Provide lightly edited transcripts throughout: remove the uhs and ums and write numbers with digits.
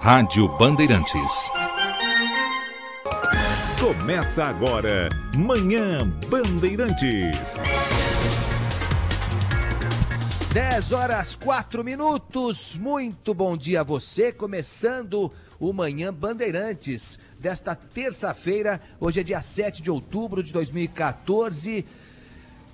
Rádio Bandeirantes. Começa agora, Manhã Bandeirantes. 10h04. Muito bom dia a você, começando o Manhã Bandeirantes desta terça-feira. Hoje é dia 7 de outubro de 2014.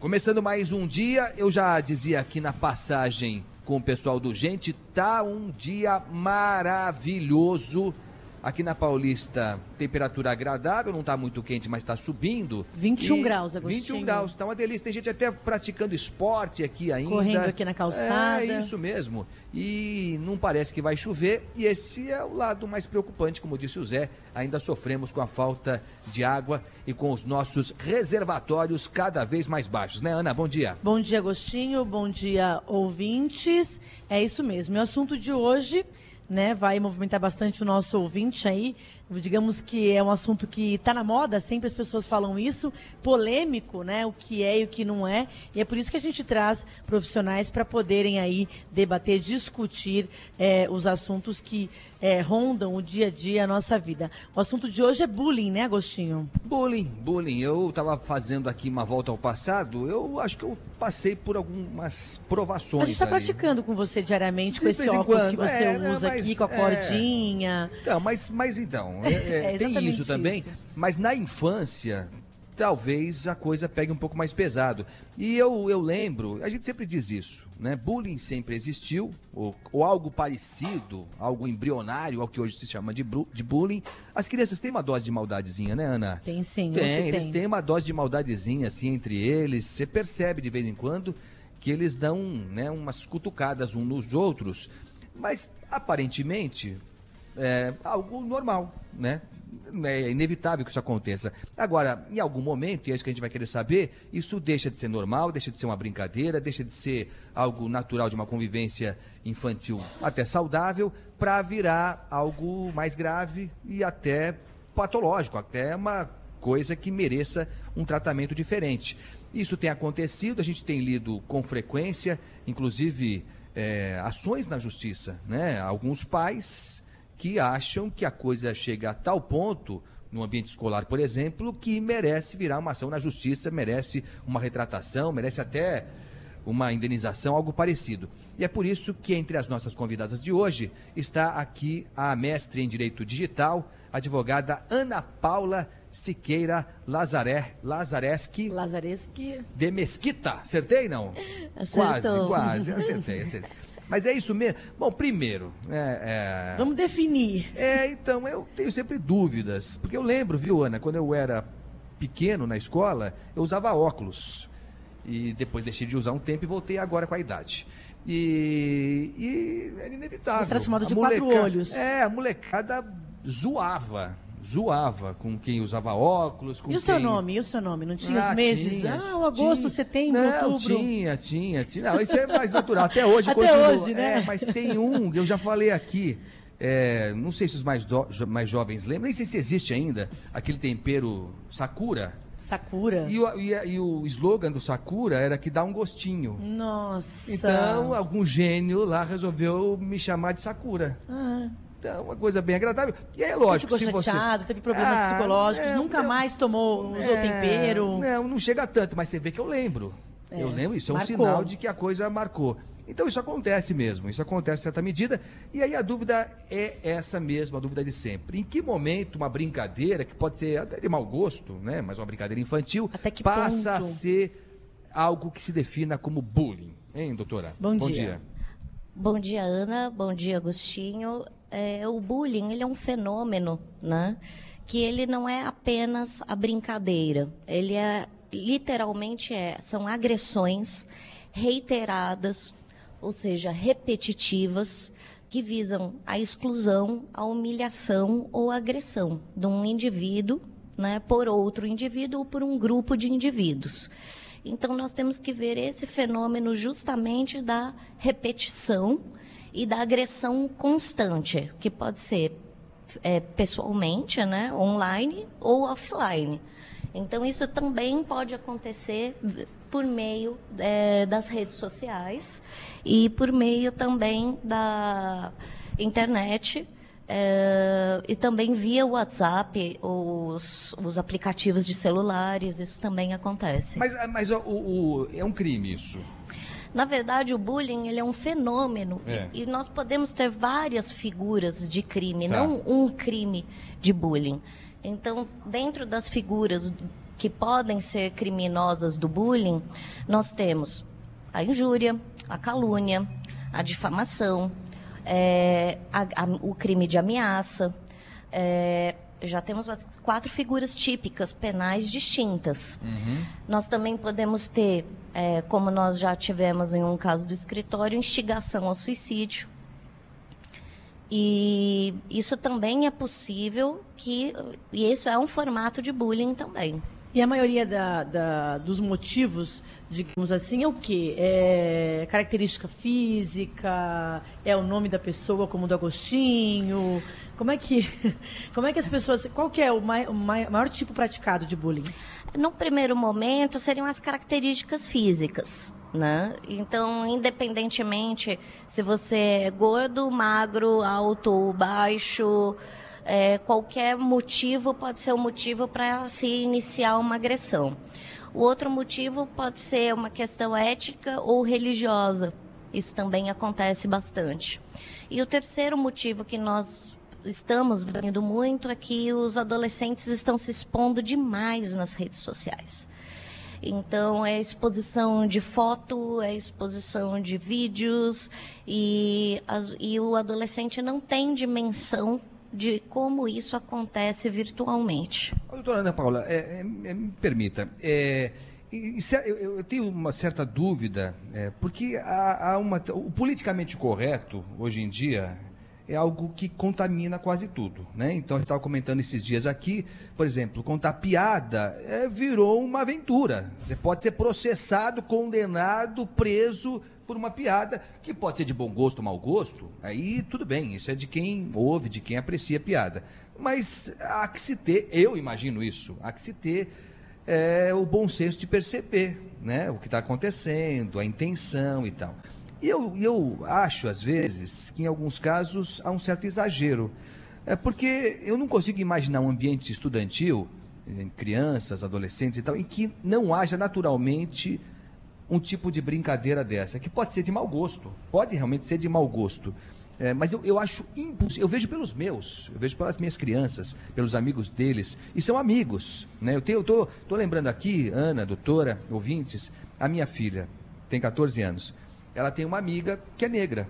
Começando mais um dia, eu já dizia aqui na passagem com o pessoal do Gente, tá um dia maravilhoso. Aqui na Paulista, temperatura agradável, não está muito quente, mas está subindo. 21 graus, Agostinho. 21 graus, tá uma delícia. Tem gente até praticando esporte aqui ainda. Correndo aqui na calçada. É, isso mesmo. E não parece que vai chover. E esse é o lado mais preocupante, como disse o Zé. Ainda sofremos com a falta de água e com os nossos reservatórios cada vez mais baixos. Né, Ana? Bom dia. Bom dia, Agostinho. Bom dia, ouvintes. É isso mesmo. E o assunto de hoje, né, vai movimentar bastante o nosso ouvinte aí. Digamos que é um assunto que está na moda, sempre as pessoas falam isso, polêmico, né, o que é e o que não é, e é por isso que a gente traz profissionais para poderem aí debater, discutir os assuntos que rondam o dia a dia, a nossa vida. O assunto de hoje é bullying, né, Agostinho? Bullying. Eu estava fazendo aqui uma volta ao passado, eu acho que eu passei por algumas provações. A gente está praticando com você diariamente, com esse óculos que você usa aqui, com a cordinha. Então, mas então, tem isso também, isso. Mas na infância, talvez a coisa pegue um pouco mais pesado. E eu lembro, a gente sempre diz isso, né? Bullying sempre existiu, ou algo parecido, algo embrionário ao que hoje se chama de bullying. As crianças têm uma dose de maldadezinha, né, Ana? Tem sim. Eles têm uma dose de maldadezinha, assim, entre eles. Você percebe de vez em quando que eles dão, né, umas cutucadas uns nos outros, mas aparentemente é algo normal, né? É inevitável que isso aconteça. Agora, em algum momento, e é isso que a gente vai querer saber, isso deixa de ser normal, deixa de ser uma brincadeira, deixa de ser algo natural de uma convivência infantil até saudável, para virar algo mais grave e até patológico, até uma coisa que mereça um tratamento diferente. Isso tem acontecido, a gente tem lido com frequência, inclusive ações na justiça, né? Alguns pais que acham que a coisa chega a tal ponto, no ambiente escolar, por exemplo, que merece virar uma ação na justiça, merece uma retratação, merece até uma indenização, algo parecido. E é por isso que entre as nossas convidadas de hoje está aqui a mestre em Direito Digital, advogada Ana Paula Siqueira Lazareschi de Mesquita. Acertei, não? Acertou. Quase, acertei. Mas é isso mesmo. Bom, primeiro... Vamos definir. Então, eu tenho sempre dúvidas. Porque eu lembro, viu, Ana, quando eu era pequeno na escola, eu usava óculos. E depois deixei de usar um tempo e voltei agora com a idade. E era inevitável. Você era chamado de quatro olhos. A molecada zoava com quem usava óculos. Com E o seu nome? Não tinha os meses? O agosto, setembro, outubro. Tinha. Não, isso é mais natural. Até hoje. Hoje, né? Mas tem um, eu já falei aqui, não sei se os mais jovens lembram, nem sei se existe ainda, aquele tempero Sakura. E o slogan do Sakura era que dá um gostinho. Nossa. Então, algum gênio lá resolveu me chamar de Sakura. Então, uma coisa bem agradável. E é lógico, você ficou chateado, teve problemas psicológicos, nunca mais usou tempero. Não chega tanto, mas você vê que eu lembro. Eu lembro, isso é um sinal de que a coisa marcou. Então isso acontece mesmo, isso acontece em certa medida. E aí a dúvida é essa mesma, a dúvida de sempre. Em que momento uma brincadeira, que pode ser até de mau gosto, né, mas uma brincadeira infantil, passa a ser algo que se defina como bullying? Hein, doutora? Bom dia. Bom dia, Ana. Bom dia, Agostinho. O bullying, ele é um fenômeno, né? Que ele não é apenas a brincadeira. Ele literalmente são agressões reiteradas, ou seja, repetitivas, que visam a exclusão, a humilhação ou a agressão de um indivíduo, né, por outro indivíduo ou por um grupo de indivíduos. Então, nós temos que ver esse fenômeno justamente da repetição e da agressão constante, que pode ser pessoalmente, né, online ou offline. Então, isso também pode acontecer por meio das redes sociais e por meio também da internet, E também via WhatsApp, os aplicativos de celulares, isso também acontece. Mas é um crime isso? Na verdade, o bullying ele é um fenômeno e nós podemos ter várias figuras de crime, não um crime de bullying. Então, dentro das figuras que podem ser criminosas do bullying, nós temos a injúria, a calúnia, a difamação, o crime de ameaça. Já temos as 4 figuras típicas penais distintas. Nós também podemos ter, como nós já tivemos em um caso do escritório, instigação ao suicídio. E isso também é possível, e isso é um formato de bullying também. E a maioria dos motivos, digamos assim, é o quê? É característica física? É o nome da pessoa, como o do Agostinho? Como é que as pessoas... Qual que é o maior tipo praticado de bullying? No primeiro momento, seriam as características físicas, né? Então, independentemente se você é gordo, magro, alto ou baixo... qualquer motivo pode ser um motivo para se iniciar uma agressão. O outro motivo pode ser uma questão ética ou religiosa. Isso também acontece bastante. E o terceiro motivo que nós estamos vendo muito é que os adolescentes estão se expondo demais nas redes sociais. Então, é exposição de foto, é exposição de vídeos, e o adolescente não tem dimensão de como isso acontece virtualmente. Doutora Ana Paula, me permita, eu tenho uma certa dúvida, porque o politicamente correto, hoje em dia, é algo que contamina quase tudo, né? Então, a gente estava comentando esses dias aqui, por exemplo, contar piada virou uma aventura. Você pode ser processado, condenado, preso por uma piada, que pode ser de bom gosto ou mau gosto, aí tudo bem, isso é de quem ouve, de quem aprecia a piada. Mas há que se ter, eu imagino isso, há que se ter o bom senso de perceber, né, o que está acontecendo, a intenção e tal. E eu acho, às vezes, que em alguns casos há um certo exagero. Porque eu não consigo imaginar um ambiente estudantil, crianças, adolescentes e tal, em que não haja naturalmente um tipo de brincadeira dessa, que pode ser de mau gosto, pode realmente ser de mau gosto. Mas eu acho impossível, eu vejo pelos meus, eu vejo pelas minhas crianças, pelos amigos deles, e são amigos, né? Eu tô lembrando aqui, Ana, doutora, ouvintes, a minha filha tem 14 anos. Ela tem uma amiga que é negra,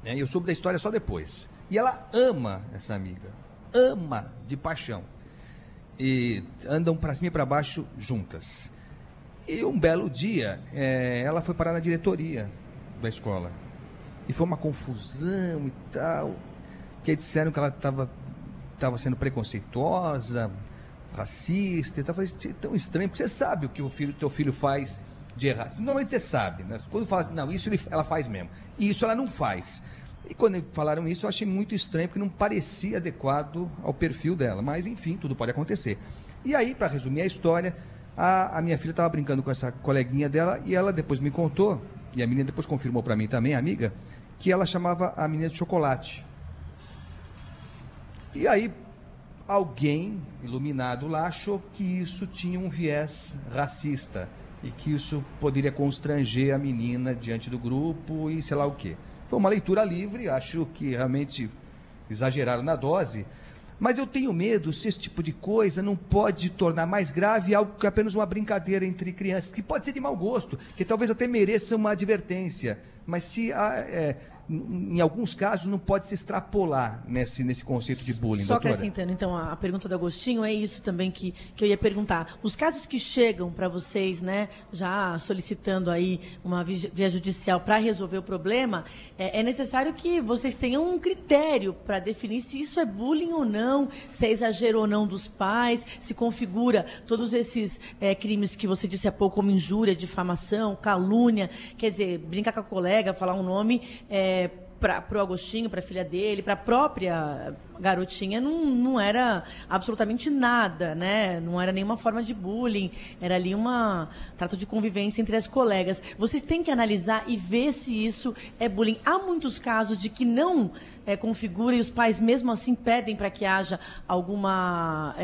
né? Eu soube da história só depois. E ela ama essa amiga, ama de paixão. E andam para cima e para baixo juntas. E um belo dia, ela foi parar na diretoria da escola. E foi uma confusão e tal, que disseram que ela estava sendo preconceituosa, racista e tal. Eu falei, tão estranho, porque você sabe o que teu filho faz de errado. Normalmente você sabe, né? Quando fala assim, não, isso ela faz mesmo. E isso ela não faz. E quando falaram isso, eu achei muito estranho, porque não parecia adequado ao perfil dela. Mas, enfim, tudo pode acontecer. E aí, para resumir a história, a minha filha estava brincando com essa coleguinha dela, e ela depois me contou, e a menina depois confirmou para mim também, a amiga, que ela chamava a menina de chocolate. E aí, alguém iluminado lá achou que isso tinha um viés racista, e que isso poderia constranger a menina diante do grupo e sei lá o quê. Foi uma leitura livre, acho que realmente exageraram na dose, mas eu tenho medo se esse tipo de coisa não pode tornar mais grave algo que é apenas uma brincadeira entre crianças, que pode ser de mau gosto, que talvez até mereça uma advertência, mas se em alguns casos não pode se extrapolar nesse conceito de bullying. Só doutora. acrescentando, então, a pergunta do Agostinho, é isso também que eu ia perguntar. Os casos que chegam para vocês, né, já solicitando aí uma via judicial para resolver o problema, é necessário que vocês tenham um critério para definir se isso é bullying ou não, se é exagero ou não dos pais, se configura todos esses crimes que você disse há pouco, como injúria, difamação, calúnia, quer dizer, brincar com a colega, falar um nome, para o Agostinho, para a filha dele, para a própria garotinha, não era absolutamente nada, né? Não era nenhuma forma de bullying, era ali trato de convivência entre as colegas. Vocês têm que analisar e ver se isso é bullying. Há muitos casos de que não configura e os pais mesmo assim pedem para que haja alguma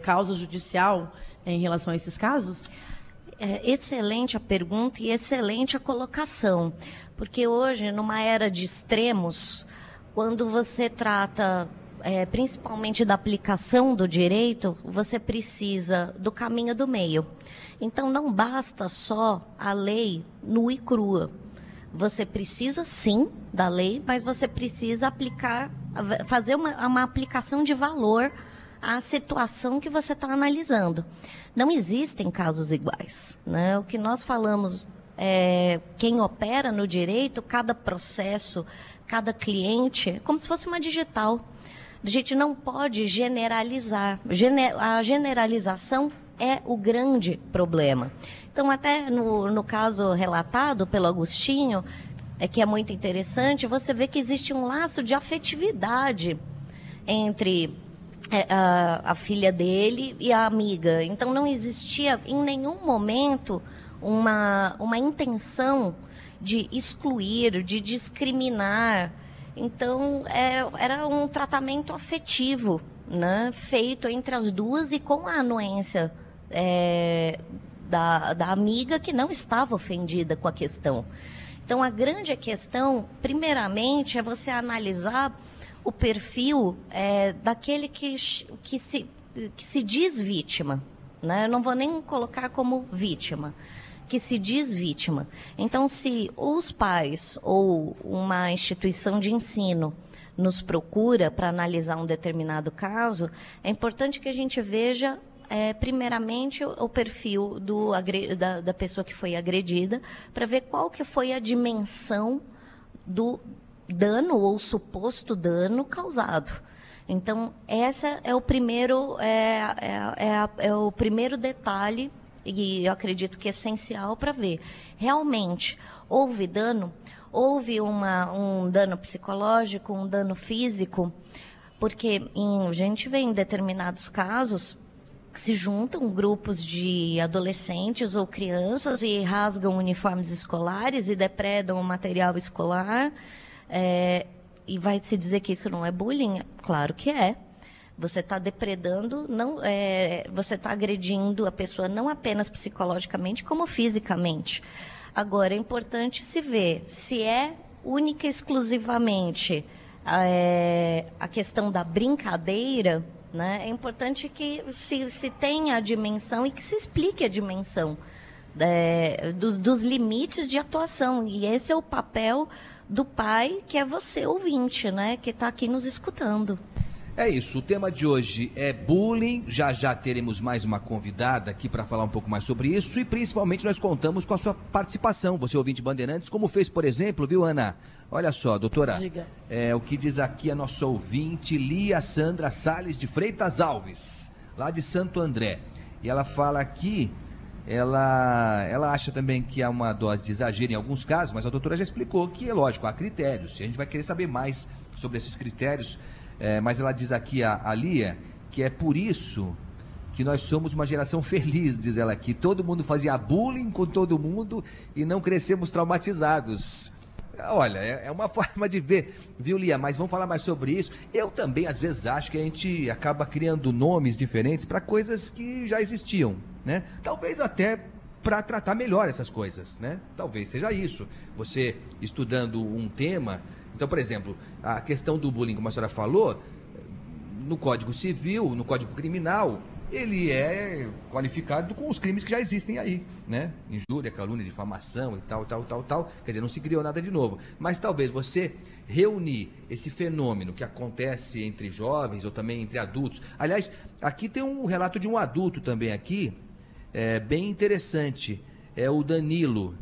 causa judicial em relação a esses casos? Excelente a pergunta e excelente a colocação, porque hoje, numa era de extremos, quando você trata principalmente da aplicação do direito, você precisa do caminho do meio. Então, não basta só a lei nua e crua. Você precisa, sim, da lei, mas você precisa fazer uma aplicação de valor à situação que você está analisando. Não existem casos iguais, né? O que nós falamos, quem opera no direito, cada processo, cada cliente, é como se fosse uma digital. A gente não pode generalizar. A generalização é o grande problema. Então, até no caso relatado pelo Agostinho, que é muito interessante, você vê que existe um laço de afetividade entre a filha dele e a amiga. Então, não existia em nenhum momento uma intenção de excluir, de discriminar. Então, era um tratamento afetivo, né, feito entre as duas e com a anuência da amiga que não estava ofendida com a questão. Então, a grande questão, primeiramente, é você analisar o perfil daquele que se diz vítima, né? Eu não vou nem colocar como vítima, que se diz vítima. Então, se os pais ou uma instituição de ensino nos procura para analisar um determinado caso, é importante que a gente veja, primeiramente, o perfil da pessoa que foi agredida, para ver qual que foi a dimensão do dano ou suposto dano causado. Então, essa é o primeiro, o primeiro detalhe, e eu acredito que é essencial para ver. Realmente, houve dano? Houve um dano psicológico, um dano físico? Porque a gente vê em determinados casos que se juntam grupos de adolescentes ou crianças e rasgam uniformes escolares e depredam o material escolar. E vai se dizer que isso não é bullying? Claro que é. Você está depredando, você está agredindo a pessoa não apenas psicologicamente, como fisicamente. Agora, é importante se ver se é única e exclusivamente a questão da brincadeira, né? É importante que se tenha a dimensão e que se explique a dimensão dos limites de atuação. E esse é o papel do pai, que é você, ouvinte, né? Que está aqui nos escutando. É isso, o tema de hoje é bullying. Já teremos mais uma convidada aqui para falar um pouco mais sobre isso, e principalmente nós contamos com a sua participação, você ouvinte Bandeirantes, como fez, por exemplo, viu, Ana? Olha só, doutora, diga. O que diz aqui a nossa ouvinte Lia Sandra Salles de Freitas Alves, lá de Santo André. E ela fala aqui, ela acha também que há uma dose de exagero em alguns casos, mas a doutora já explicou que, é lógico, há critérios, e a gente vai querer saber mais sobre esses critérios. Mas ela diz aqui, a Lia, que é por isso que nós somos uma geração feliz, diz ela aqui. Todo mundo fazia bullying com todo mundo e não crescemos traumatizados. Olha, é uma forma de ver, viu, Lia? Mas vamos falar mais sobre isso. Eu também, às vezes, acho que a gente acaba criando nomes diferentes para coisas que já existiam, né? Talvez até para tratar melhor essas coisas, né? Talvez seja isso. Você estudando um tema... Então, por exemplo, a questão do bullying, como a senhora falou, no Código Civil, no Código Criminal, ele é qualificado com os crimes que já existem aí, né? Injúria, calúnia, difamação e tal. Quer dizer, não se criou nada de novo. Mas talvez você reunir esse fenômeno que acontece entre jovens ou também entre adultos. Aliás, aqui tem um relato de um adulto também aqui, bem interessante. É o Danilo.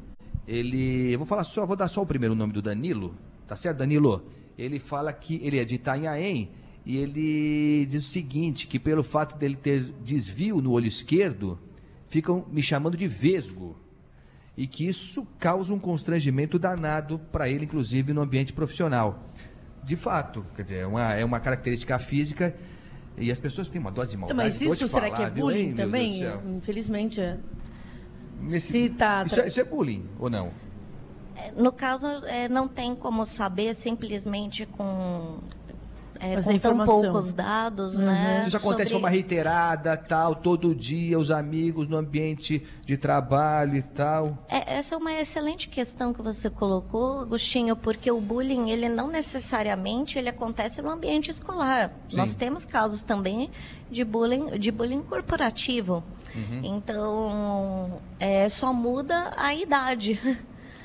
Eu vou dar só o primeiro nome do Danilo. Tá certo, Danilo? Ele fala que ele é de Itanhaém e ele diz o seguinte, que pelo fato dele ter desvio no olho esquerdo, ficam me chamando de vesgo. e que isso causa um constrangimento danado para ele, inclusive no ambiente profissional. De fato, quer dizer, é uma característica física e as pessoas têm uma dose de maldade. Mas isso será que é bullying também? Infelizmente, Isso é bullying ou não? No caso, não tem como saber simplesmente com Essa tão informação. poucos dados, né? Se isso acontece de sobre- forma reiterada, tal, todo dia, os amigos no ambiente de trabalho e tal. Essa é uma excelente questão que você colocou, Agostinho, porque o bullying, ele não necessariamente ele acontece no ambiente escolar. Sim. Nós temos casos também de bullying corporativo. Então, só muda a idade.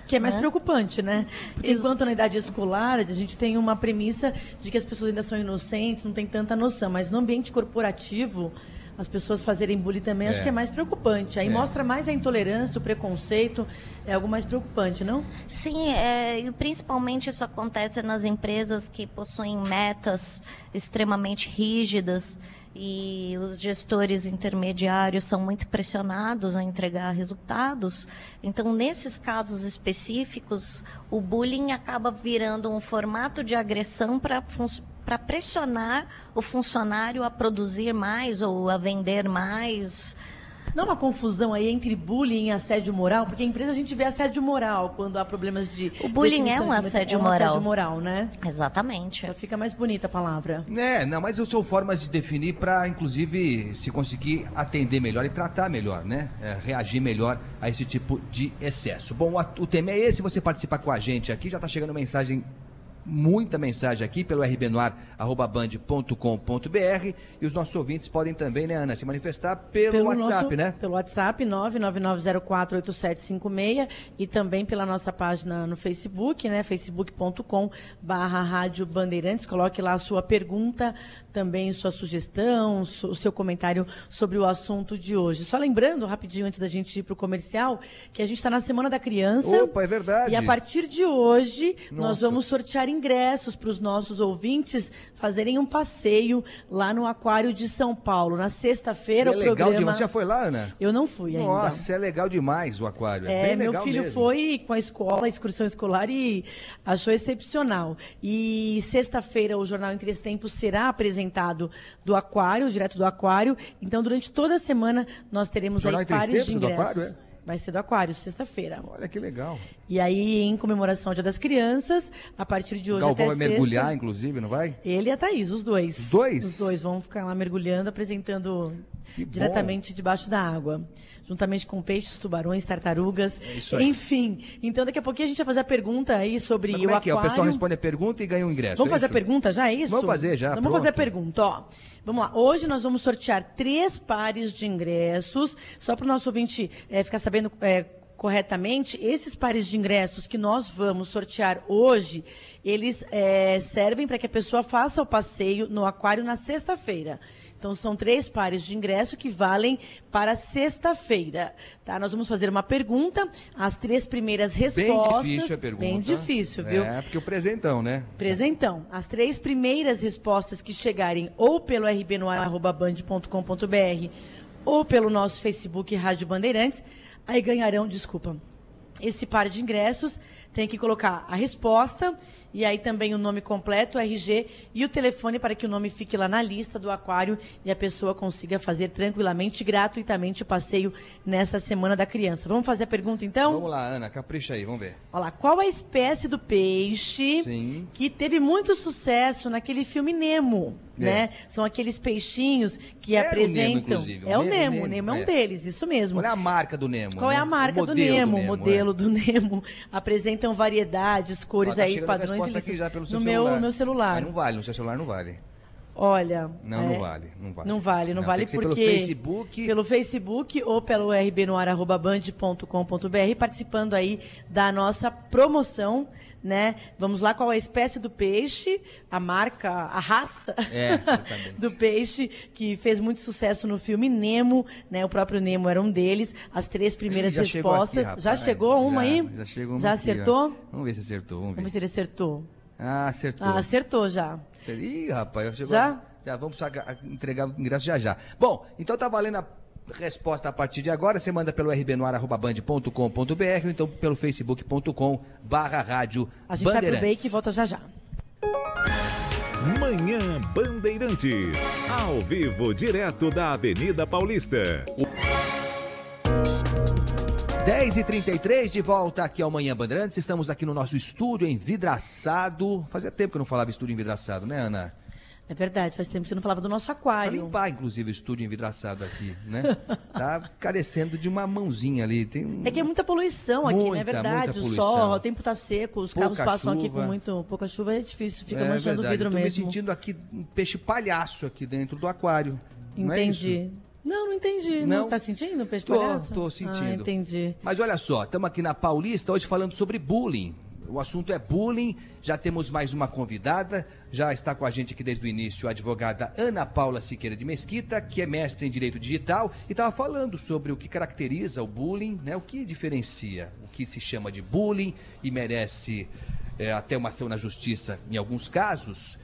Que é mais Né? preocupante, né? Porque enquanto na idade escolar, a gente tem uma premissa de que as pessoas ainda são inocentes, não tem tanta noção. Mas no ambiente corporativo, as pessoas fazerem bullying também, acho que é mais preocupante. Aí mostra mais a intolerância, o preconceito, é algo mais preocupante, não? Sim, e principalmente isso acontece nas empresas que possuem metas extremamente rígidas e os gestores intermediários são muito pressionados a entregar resultados. Então, nesses casos específicos, o bullying acaba virando um formato de agressão para pressionar o funcionário a produzir mais ou a vender mais. Não há uma confusão aí entre bullying e assédio moral? Porque em empresa a gente vê assédio moral quando há problemas de... O bullying é definição um de- assédio É um moral. assédio moral, né? Exatamente. Já fica mais bonita a palavra. Não, mas são formas de definir para, inclusive, se conseguir atender melhor e tratar melhor, né? Reagir melhor a esse tipo de excesso. Bom, o tema é esse, você participa com a gente aqui, já está chegando muita mensagem aqui pelo rbnoar@band.com.br e os nossos ouvintes podem também, né, Ana, se manifestar pelo WhatsApp, né? Pelo WhatsApp, 999048756 e também pela nossa página no Facebook, né, facebook.com/Rádio Bandeirantes. Coloque lá a sua pergunta, também sua sugestão, o seu comentário sobre o assunto de hoje. Só lembrando, rapidinho, antes da gente ir para o comercial, que a gente está na Semana da Criança. Opa, é verdade. E a partir de hoje, nós Nossa. vamos sortear ingressos para os nossos ouvintes fazerem um passeio lá no Aquário de São Paulo. Na sexta-feira, É o legal programa... demais. Você já foi lá, Ana? Eu não fui ainda. Nossa, isso é legal demais o aquário. É bem Meu legal filho mesmo. foi com a escola, a excursão escolar, e achou excepcional. E sexta-feira o Jornal em 3 Tempos será apresentado do Aquário, direto do Aquário. Então, durante toda a semana, nós teremos Jornal aí em 3 pares de Tempos do ingressos. Aquário, é? Vai ser do Aquário, sexta-feira. Olha que legal. E aí, em comemoração ao Dia das Crianças, a partir de O hoje Galvão até vai sexta... mergulhar, inclusive, não vai? Ele e a Thaís, os dois. Os dois? Os dois vão ficar lá mergulhando, apresentando Que bom. diretamente debaixo da água. Juntamente com peixes, tubarões, tartarugas. isso aí. Enfim, então daqui a pouquinho a gente vai fazer a pergunta aí sobre Mas o como é que é? O aquário. pessoal responde a pergunta e ganha um ingresso. Vamos é fazer a isso? pergunta já, é isso? Vamos fazer já, Então, vamos fazer a pronto. pergunta, ó. Vamos lá. Hoje nós vamos sortear 3 pares de ingressos, só para o nosso ouvinte ficar sabendo corretamente. Esses pares de ingressos que nós vamos sortear hoje, eles servem para que a pessoa faça o passeio no aquário na sexta-feira. Então, são 3 pares de ingresso que valem para sexta-feira. Tá? Nós vamos fazer uma pergunta, as 3 primeiras Bem respostas... difícil a pergunta. Bem difícil, viu? É, porque o presentão, né? Presentão. As 3 primeiras respostas que chegarem ou pelo rbnoar@band.com.br ou pelo nosso Facebook Rádio Bandeirantes, aí ganharão, esse par de ingressos. Tem que colocar a resposta e aí também o nome completo, o RG e o telefone para que o nome fique lá na lista do aquário e a pessoa consiga fazer tranquilamente, gratuitamente o passeio nessa Semana da Criança. Vamos fazer a pergunta então? Vamos lá, Ana, capricha aí, vamos ver. Olha lá, qual a espécie do peixe Sim. que teve muito sucesso naquele filme Nemo, né? São aqueles peixinhos que Era o Nemo, apresentam... inclusive. É o Nemo, o Nemo é um deles, isso mesmo. Qual é a marca do Nemo? Qual é a né? marca O do modelo Nemo? O modelo é. do Nemo. Apresentam variedades, cores Ó, tá aí, chegando a padrões. resposta eles- aqui já pelo seu no celular. meu celular. Mas não vale, no seu celular não vale. Olha. Não vale, não vale. Não vale, não vale tem que ser porque... pelo Facebook. Pelo Facebook ou pelo rbnoar@band.com.br, participando aí da nossa promoção, né? Vamos lá, qual é a espécie do peixe, a marca, a raça Exatamente. do peixe, que fez muito sucesso no filme Nemo, né? O próprio Nemo era um deles. As 3 primeiras Já chegou respostas. aqui, rapaz. Já chegou uma aí? Já chegou uma Já aqui, ó. acertou? Vamos ver se acertou, vamos Vamos ver ver. se ele acertou. Ah, acertou. Ah, acertou já. Ih, rapaz, chegou. Já? Já vamos entregar o ingresso já já. Bom, então tá valendo resposta a partir de agora, você manda pelo rbnoar@band.com.br ou então pelo facebook.com/rádio A gente vai pro Bandeirantes. break e volta já já. Manhã Bandeirantes, ao vivo, direto da Avenida Paulista. 10h33, de volta aqui ao Manhã Bandeirantes. Estamos aqui no nosso estúdio envidraçado. Fazia tempo que eu não falava estúdio envidraçado, né, Ana? É verdade, faz tempo que você não falava do nosso Precisa aquário. limpar, inclusive, o estúdio envidraçado aqui, né? Tá carecendo de uma mãozinha ali. Tem É que é muita poluição aqui, não é muita verdade? O poluição. sol, o tempo tá seco, os carros Pouca passam aqui chuva. com pouca chuva, é difícil, fica É manchando o verdade. vidro Eu tô mesmo. me sentindo aqui um peixe palhaço aqui dentro do aquário. Não é isso? Entendi. Não entendi. Não? Não tá sentindo, peixe Tô palhaço? sentindo. Ah, entendi. Mas olha só, estamos aqui na Paulista hoje falando sobre bullying. O assunto é bullying, já temos mais uma convidada, já está com a gente aqui desde o início a advogada Ana Paula Siqueira de Mesquita, que é mestre em Direito Digital, e estava falando sobre o que caracteriza o bullying, né? O que diferencia, o que se chama de bullying e merece até uma ação na justiça em alguns casos,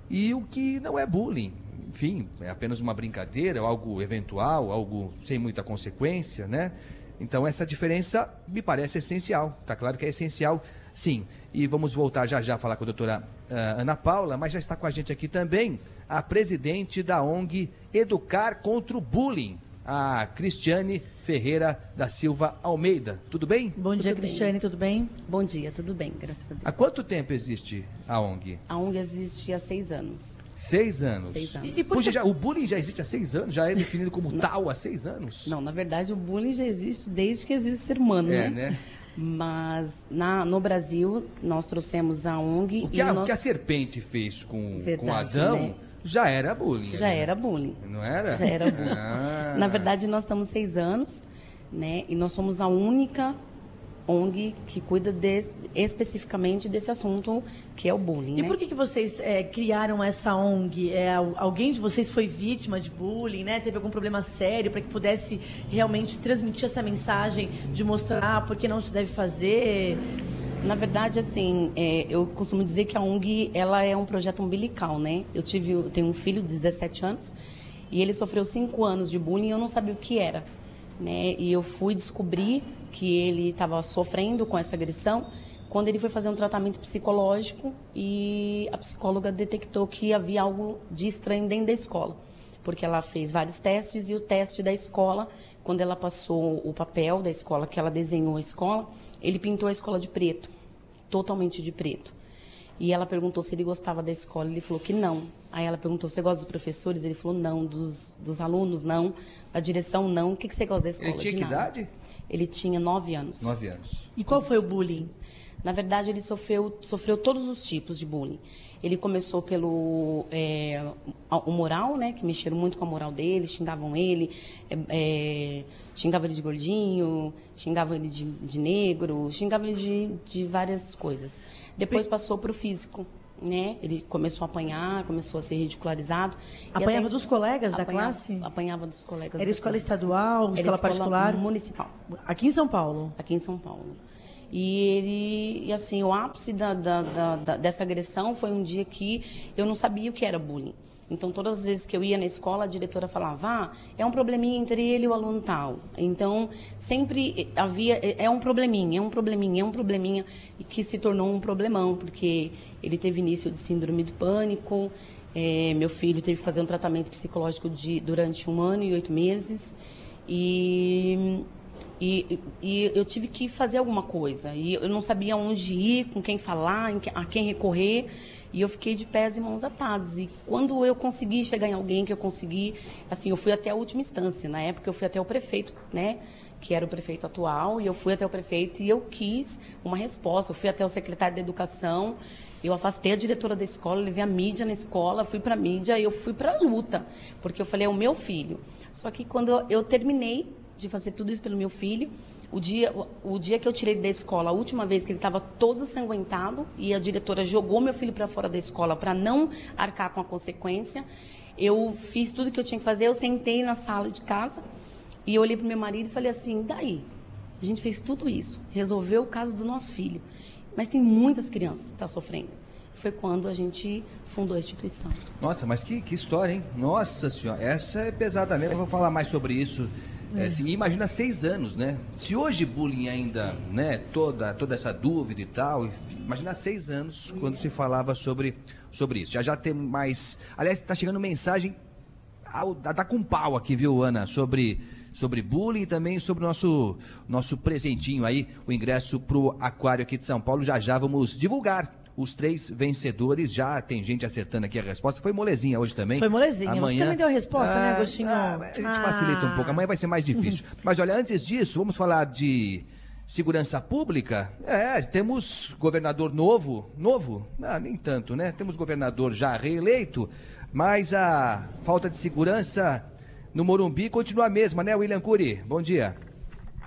e o que não é bullying. Enfim, é apenas uma brincadeira, algo eventual, algo sem muita consequência, né? Então essa diferença me parece essencial, tá claro que é essencial, sim. E vamos voltar já já a falar com a doutora Ana Paula, mas já está com a gente aqui também a presidente da ONG Educar contra o Bullying, a Cristiane Ferreira da Silva Almeida. Tudo bem? Bom dia, bem. Cristiane, tudo bem? Bom dia, tudo bem, graças a Deus. Há quanto tempo existe a ONG? A ONG existe há 6 anos. 6 anos. 6 anos. E por Puxa, que- o bullying já existe há 6 anos? Já é definido como tal há 6 anos? Não, na verdade, o bullying já existe desde que existe ser humano, É, né? né? Mas no Brasil, nós trouxemos a ONG O que, e o nós... que a serpente fez com Verdade, Adão né? já era bullying. Já né? era bullying. Não era? Já era bullying. Ah. Na verdade, nós estamos 6 anos, né? E nós somos a única ONG que cuida especificamente desse assunto, que é o bullying, E né? por que vocês criaram essa ONG? Alguém de vocês foi vítima de bullying, né? Teve algum problema sério para que pudesse realmente transmitir essa mensagem de mostrar por que não se deve fazer? Na verdade, assim, eu costumo dizer que a ONG, ela é um projeto umbilical, né? Eu tenho um filho de 17 anos e ele sofreu 5 anos de bullying e eu não sabia o que era, né? E eu fui descobrir que ele estava sofrendo com essa agressão quando ele foi fazer um tratamento psicológico e a psicóloga detectou que havia algo de estranho dentro da escola. Porque ela fez vários testes e o teste da escola, quando ela passou o papel da escola, que ela desenhou a escola, ele pintou a escola de preto, totalmente de preto. E ela perguntou se ele gostava da escola, ele falou que não. Aí ela perguntou, você gosta dos professores? Ele falou não, dos alunos não, da direção não. O que você gosta da escola? Ele tinha De que nada. idade? Ele tinha 9 anos. 9 anos. E qual foi o bullying? Na verdade, ele sofreu todos os tipos de bullying. Ele começou pelo o moral, né? Que mexeram muito com a moral dele, xingavam ele, xingavam ele de gordinho, xingavam ele de negro, xingavam ele de várias coisas. Depois passou para o físico, né? Ele começou a apanhar, começou a ser ridicularizado. E Apanhava até- dos colegas da apanhava- classe? Apanhava dos colegas Era da escola classe. estadual, Era escola particular? municipal. Aqui em São Paulo. Aqui em São Paulo. E assim, o ápice dessa agressão foi um dia que eu não sabia o que era bullying. Então, todas as vezes que eu ia na escola, a diretora falava, é um probleminha entre ele e o aluno tal. Então, sempre havia, é um probleminha, e que se tornou um problemão, porque ele teve início de síndrome do pânico, meu filho teve que fazer um tratamento psicológico durante 1 ano e 8 meses, e eu tive que fazer alguma coisa. E eu não sabia onde ir, com quem falar, a quem recorrer. E eu fiquei de pés e mãos atados. E quando eu consegui chegar em alguém que eu consegui, assim, eu fui até a última instância. Na época eu fui até o prefeito, né, que era o prefeito atual, e eu fui até o prefeito e eu quis uma resposta. Eu fui até o secretário da Educação, eu afastei a diretora da escola, levei a mídia na escola, fui para a mídia, eu fui para a luta, porque eu falei, é o meu filho. Só que quando eu terminei de fazer tudo isso pelo meu filho, o dia que eu tirei da escola, a última vez que ele estava todo ensanguentado e a diretora jogou meu filho para fora da escola para não arcar com a consequência, eu fiz tudo que eu tinha que fazer, eu sentei na sala de casa e eu olhei para o meu marido e falei assim, daí? A gente fez tudo isso, resolveu o caso do nosso filho, mas tem muitas crianças que estão sofrendo. foi quando a gente fundou a instituição. Nossa, mas que história, hein? Nossa senhora, essa é pesada mesmo. Eu vou falar mais sobre isso. Imagina 6 anos, né? Se hoje bullying ainda, né, toda essa dúvida e tal, imagina 6 anos quando se falava sobre isso. Já tem mais... Aliás, está chegando mensagem, tá com pau aqui, viu, Ana, sobre bullying e também sobre o nosso presentinho aí, o ingresso pro Aquário aqui de São Paulo. Já vamos divulgar os 3 vencedores. Já tem gente acertando aqui a resposta. Foi molezinha hoje também. Foi molezinha. Amanhã... Você também deu a resposta, né, Agostinho? A gente facilita um pouco. Amanhã vai ser mais difícil. Mas olha, antes disso, vamos falar de segurança pública. Temos governador novo. Nem tanto, né? Temos governador já reeleito, mas a falta de segurança no Morumbi continua a mesma, né, William Cury? Bom dia.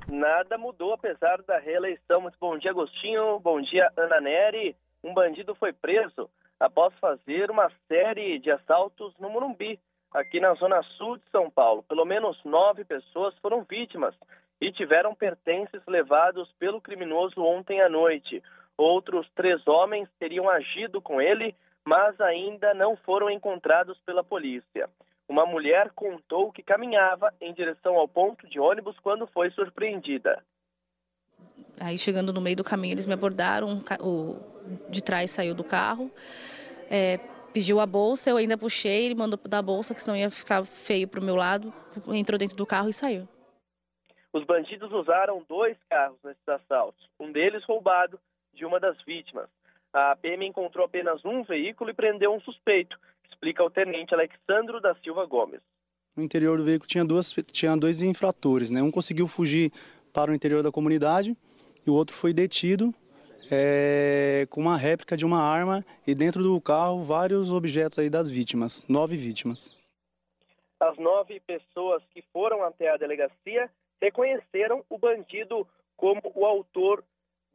Nada mudou, apesar da reeleição. Muito bom dia, Agostinho. Bom dia, Ana Neri. Um bandido foi preso após fazer uma série de assaltos no Morumbi, aqui na zona sul de São Paulo. Pelo menos 9 pessoas foram vítimas e tiveram pertences levados pelo criminoso ontem à noite. Outros 3 homens teriam agido com ele, mas ainda não foram encontrados pela polícia. Uma mulher contou que caminhava em direção ao ponto de ônibus quando foi surpreendida. Aí, chegando no meio do caminho, eles me abordaram, o de trás saiu do carro, pediu a bolsa, eu ainda puxei, ele mandou dar a bolsa, que senão ia ficar feio para o meu lado, entrou dentro do carro e saiu. Os bandidos usaram 2 carros nesses assaltos, um deles roubado de uma das vítimas. A PM encontrou apenas um veículo e prendeu um suspeito, explica o tenente Alexandro da Silva Gomes. No interior do veículo tinha 2 infratores, né? Um conseguiu fugir para o interior da comunidade e o outro foi detido com uma réplica de uma arma e dentro do carro vários objetos aí das vítimas, 9 vítimas. As 9 pessoas que foram até a delegacia reconheceram o bandido como o autor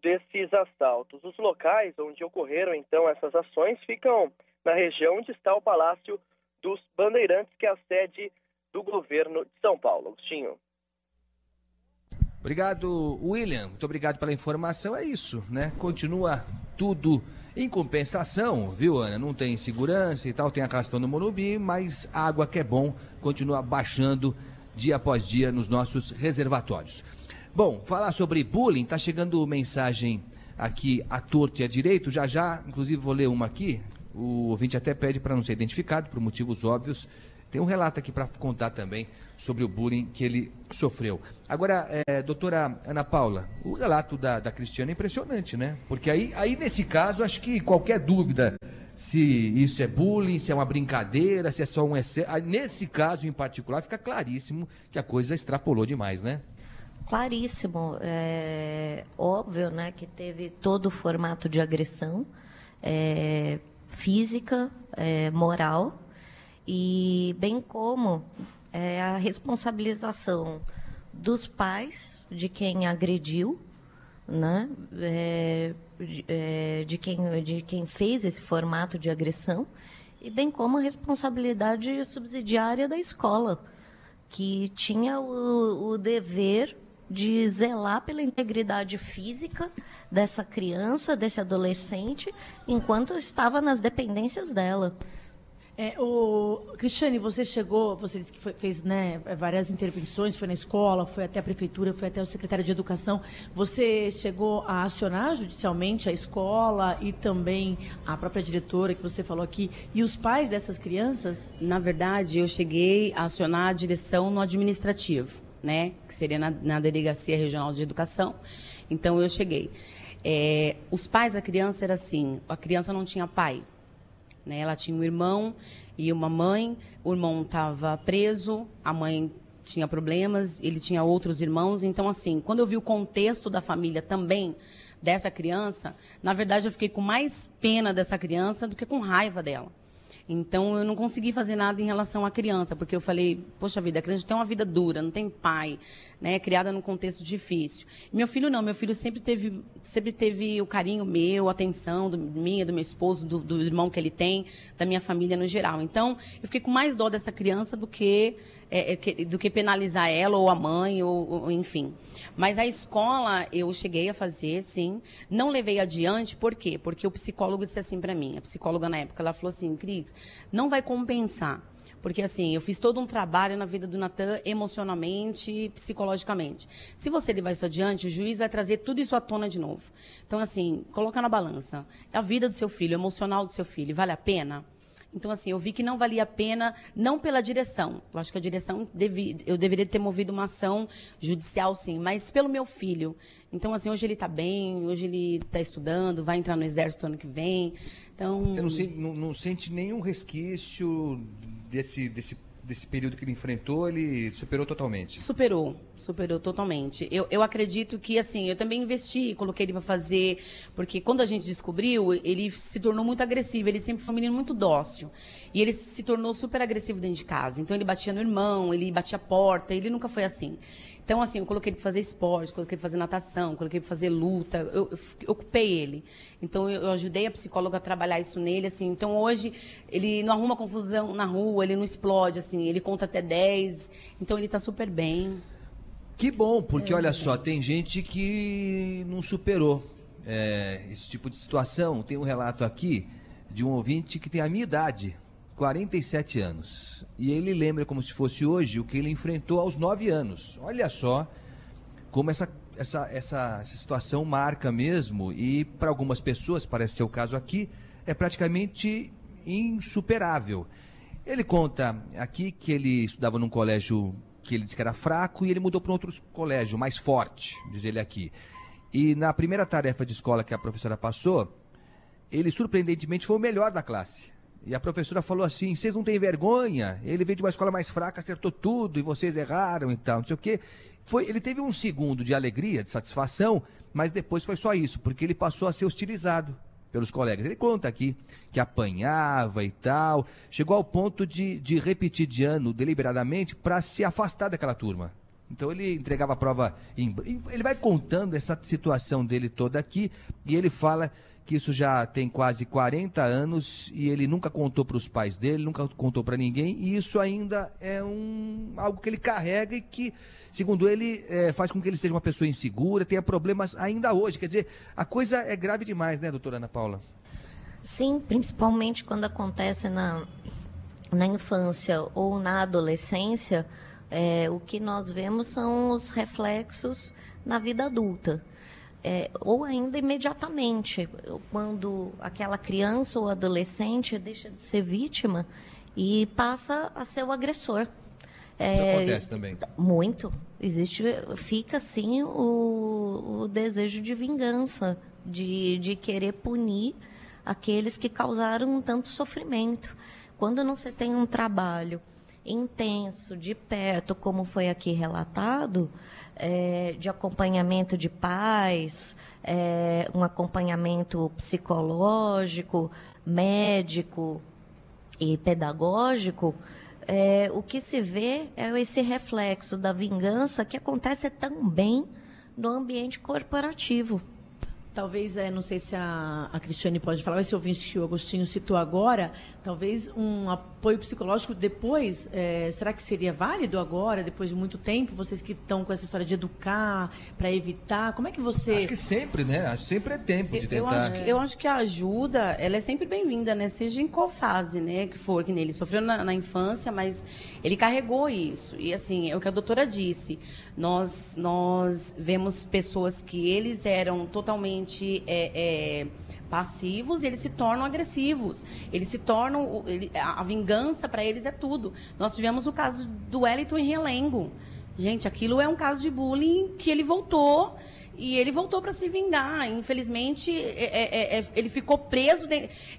desses assaltos. Os locais onde ocorreram então essas ações ficam na região onde está o Palácio dos Bandeirantes, que é a sede do governo de São Paulo. Agostinho. Obrigado, William. Muito obrigado pela informação. É isso, né? Continua tudo em compensação, viu, Ana? Não tem segurança e tal, tem a questão do Morumbi, mas a água que é bom continua baixando dia após dia nos nossos reservatórios. Bom, falar sobre bullying, tá chegando mensagem aqui à torto e à direito, já, inclusive vou ler uma aqui, o ouvinte até pede para não ser identificado, por motivos óbvios. Tem um relato aqui para contar também sobre o bullying que ele sofreu. Agora, doutora Ana Paula, o relato da Cristiana é impressionante, né? Porque aí nesse caso, acho que qualquer dúvida se isso é bullying, se é uma brincadeira, se é só um excesso. Nesse caso em particular, fica claríssimo que a coisa extrapolou demais, né? Claríssimo. É óbvio, né, que teve todo o formato de agressão física, moral, e bem como a responsabilização dos pais de quem agrediu, né, de quem fez esse formato de agressão, e bem como a responsabilidade subsidiária da escola, que tinha o dever de zelar pela integridade física dessa criança, desse adolescente, enquanto estava nas dependências dela. Cristiane, você disse que fez, né, várias intervenções, foi na escola, foi até a prefeitura, foi até o secretário de Educação. Você chegou a acionar judicialmente a escola e também a própria diretora que você falou aqui e os pais dessas crianças? Na verdade, eu cheguei a acionar a direção no administrativo, né, que seria na Delegacia Regional de Educação. Então, eu cheguei. Os pais da criança era assim, a criança não tinha pai. Né? Ela tinha um irmão e uma mãe, o irmão estava preso, a mãe tinha problemas, ele tinha outros irmãos. Então, assim, quando eu vi o contexto da família também dessa criança, na verdade eu fiquei com mais pena dessa criança do que com raiva dela. Então, eu não consegui fazer nada em relação à criança, porque eu falei, poxa vida, a criança tem uma vida dura, não tem pai, né, criada num contexto difícil. Meu filho não, meu filho sempre teve o carinho meu, a atenção do meu esposo, do irmão que ele tem, da minha família no geral. Então, eu fiquei com mais dó dessa criança do que do que penalizar ela ou a mãe, ou enfim. Mas a escola eu cheguei a fazer, sim. Não levei adiante, por quê? Porque o psicólogo disse assim para mim, a psicóloga na época, ela falou assim, Cris, não vai compensar. Porque, assim, eu fiz todo um trabalho na vida do Natan, emocionalmente, psicologicamente. Se você levar isso adiante, o juiz vai trazer tudo isso à tona de novo. Então, assim, coloca na balança. A vida do seu filho, o emocional do seu filho, vale a pena? Então, assim, eu vi que não valia a pena, não pela direção. Eu acho que a direção, eu deveria ter movido uma ação judicial, sim, mas pelo meu filho. Então, assim, hoje ele está bem, hoje ele está estudando, vai entrar no exército ano que vem. Então... Você não sente nenhum resquício desse período que ele enfrentou, ele superou totalmente? Superou totalmente. Eu acredito que, assim, eu também investi, coloquei ele para fazer, porque quando a gente descobriu, ele se tornou muito agressivo, ele sempre foi um menino muito dócil, e ele se tornou super agressivo dentro de casa. Então, ele batia no irmão, ele batia a porta, ele nunca foi assim. Então, assim, eu coloquei ele para fazer esporte, coloquei ele para fazer natação, coloquei ele para fazer luta, eu ocupei ele. Então, eu ajudei a psicóloga a trabalhar isso nele, assim. Então, hoje, ele não arruma confusão na rua, ele não explode, assim, ele conta até 10, então ele está super bem. Que bom, porque olha só, tem gente que não superou esse tipo de situação. Tem um relato aqui de um ouvinte que tem a minha idade, 47 anos. E ele lembra como se fosse hoje o que ele enfrentou aos 9 anos. Olha só como essa situação marca mesmo. E para algumas pessoas, parece ser o caso aqui, é praticamente insuperável. Ele conta aqui que ele estudava num colégio que ele disse que era fraco e ele mudou para outro colégio mais forte, diz ele aqui. E na primeira tarefa de escola que a professora passou, ele surpreendentemente foi o melhor da classe. E a professora falou assim, vocês não têm vergonha? Ele veio de uma escola mais fraca, acertou tudo e vocês erraram e tal, não sei o quê. Ele teve um segundo de alegria, de satisfação, mas depois foi só isso, porque ele passou a ser hostilizado pelos colegas. Ele conta aqui que apanhava e tal, chegou ao ponto de repetir de ano deliberadamente para se afastar daquela turma. Então ele entregava a prova, ele vai contando essa situação dele toda aqui e ele fala que isso já tem quase 40 anos e ele nunca contou para os pais dele, nunca contou para ninguém, e isso ainda é algo que ele carrega e que, segundo ele, faz com que ele seja uma pessoa insegura, tenha problemas ainda hoje. Quer dizer, a coisa é grave demais, né, doutora Ana Paula? Sim, principalmente quando acontece na infância ou na adolescência, o que nós vemos são os reflexos na vida adulta. Ou ainda imediatamente, quando aquela criança ou adolescente deixa de ser vítima e passa a ser o agressor. Isso acontece também? Muito. Fica sim o desejo de vingança, de querer punir aqueles que causaram tanto sofrimento. Quando não se tem um trabalho intenso, de perto, como foi aqui relatado, de acompanhamento de pais, um acompanhamento psicológico, médico e pedagógico, o que se vê é esse reflexo da vingança que acontece também no ambiente corporativo. Talvez, não sei se a Cristiane pode falar, esse ouvinte que o Agostinho citou agora, talvez um apoio psicológico depois, será que seria válido agora, depois de muito tempo, vocês que estão com essa história de educar, para evitar, como é que você... Acho que sempre, né? Acho que sempre é tempo de tentar... Eu acho que a ajuda, ela é sempre bem-vinda, né? Seja em qual fase, né, que for, que ele sofreu na infância, mas ele carregou isso. E, assim, é o que a doutora disse, nós vemos pessoas que eles eram totalmente passivos e eles se tornam agressivos. Eles se tornam... a vingança para eles é tudo. Nós tivemos o caso do Wellington em Realengo. Gente, aquilo é um caso de bullying que ele voltou... E ele voltou para se vingar. Infelizmente, ele ficou preso.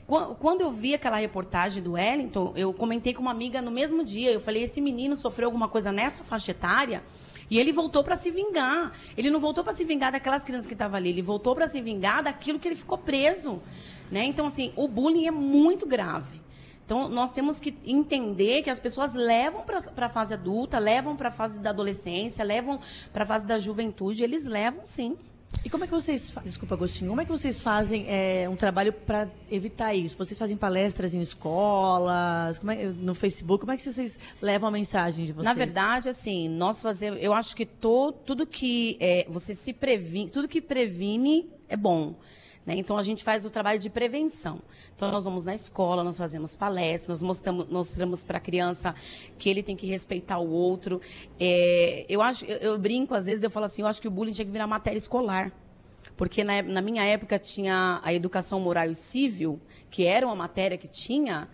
Quando eu vi aquela reportagem do Wellington, eu comentei com uma amiga no mesmo dia. Eu falei, esse menino sofreu alguma coisa nessa faixa etária e ele voltou para se vingar. Ele não voltou para se vingar daquelas crianças que estavam ali. Ele voltou para se vingar daquilo que ele ficou preso. Né? Então, assim, o bullying é muito grave. Então, nós temos que entender que as pessoas levam para a fase adulta, levam para a fase da adolescência, levam para a fase da juventude, eles levam sim. E como é que vocês desculpa, Agostinho, como é que vocês fazem um trabalho para evitar isso? Vocês fazem palestras em escolas, no Facebook, como é que vocês levam a mensagem de vocês? Na verdade, assim, nós fazemos, eu acho que tudo que você se previne, tudo que previne é bom. Então, a gente faz o trabalho de prevenção. Então, nós vamos na escola, nós fazemos palestras, nós mostramos para a criança que ele tem que respeitar o outro. Eu brinco, às vezes, eu falo assim, eu acho que o bullying tinha que virar matéria escolar. Porque na minha época tinha a educação moral e civil, que era uma matéria que tinha...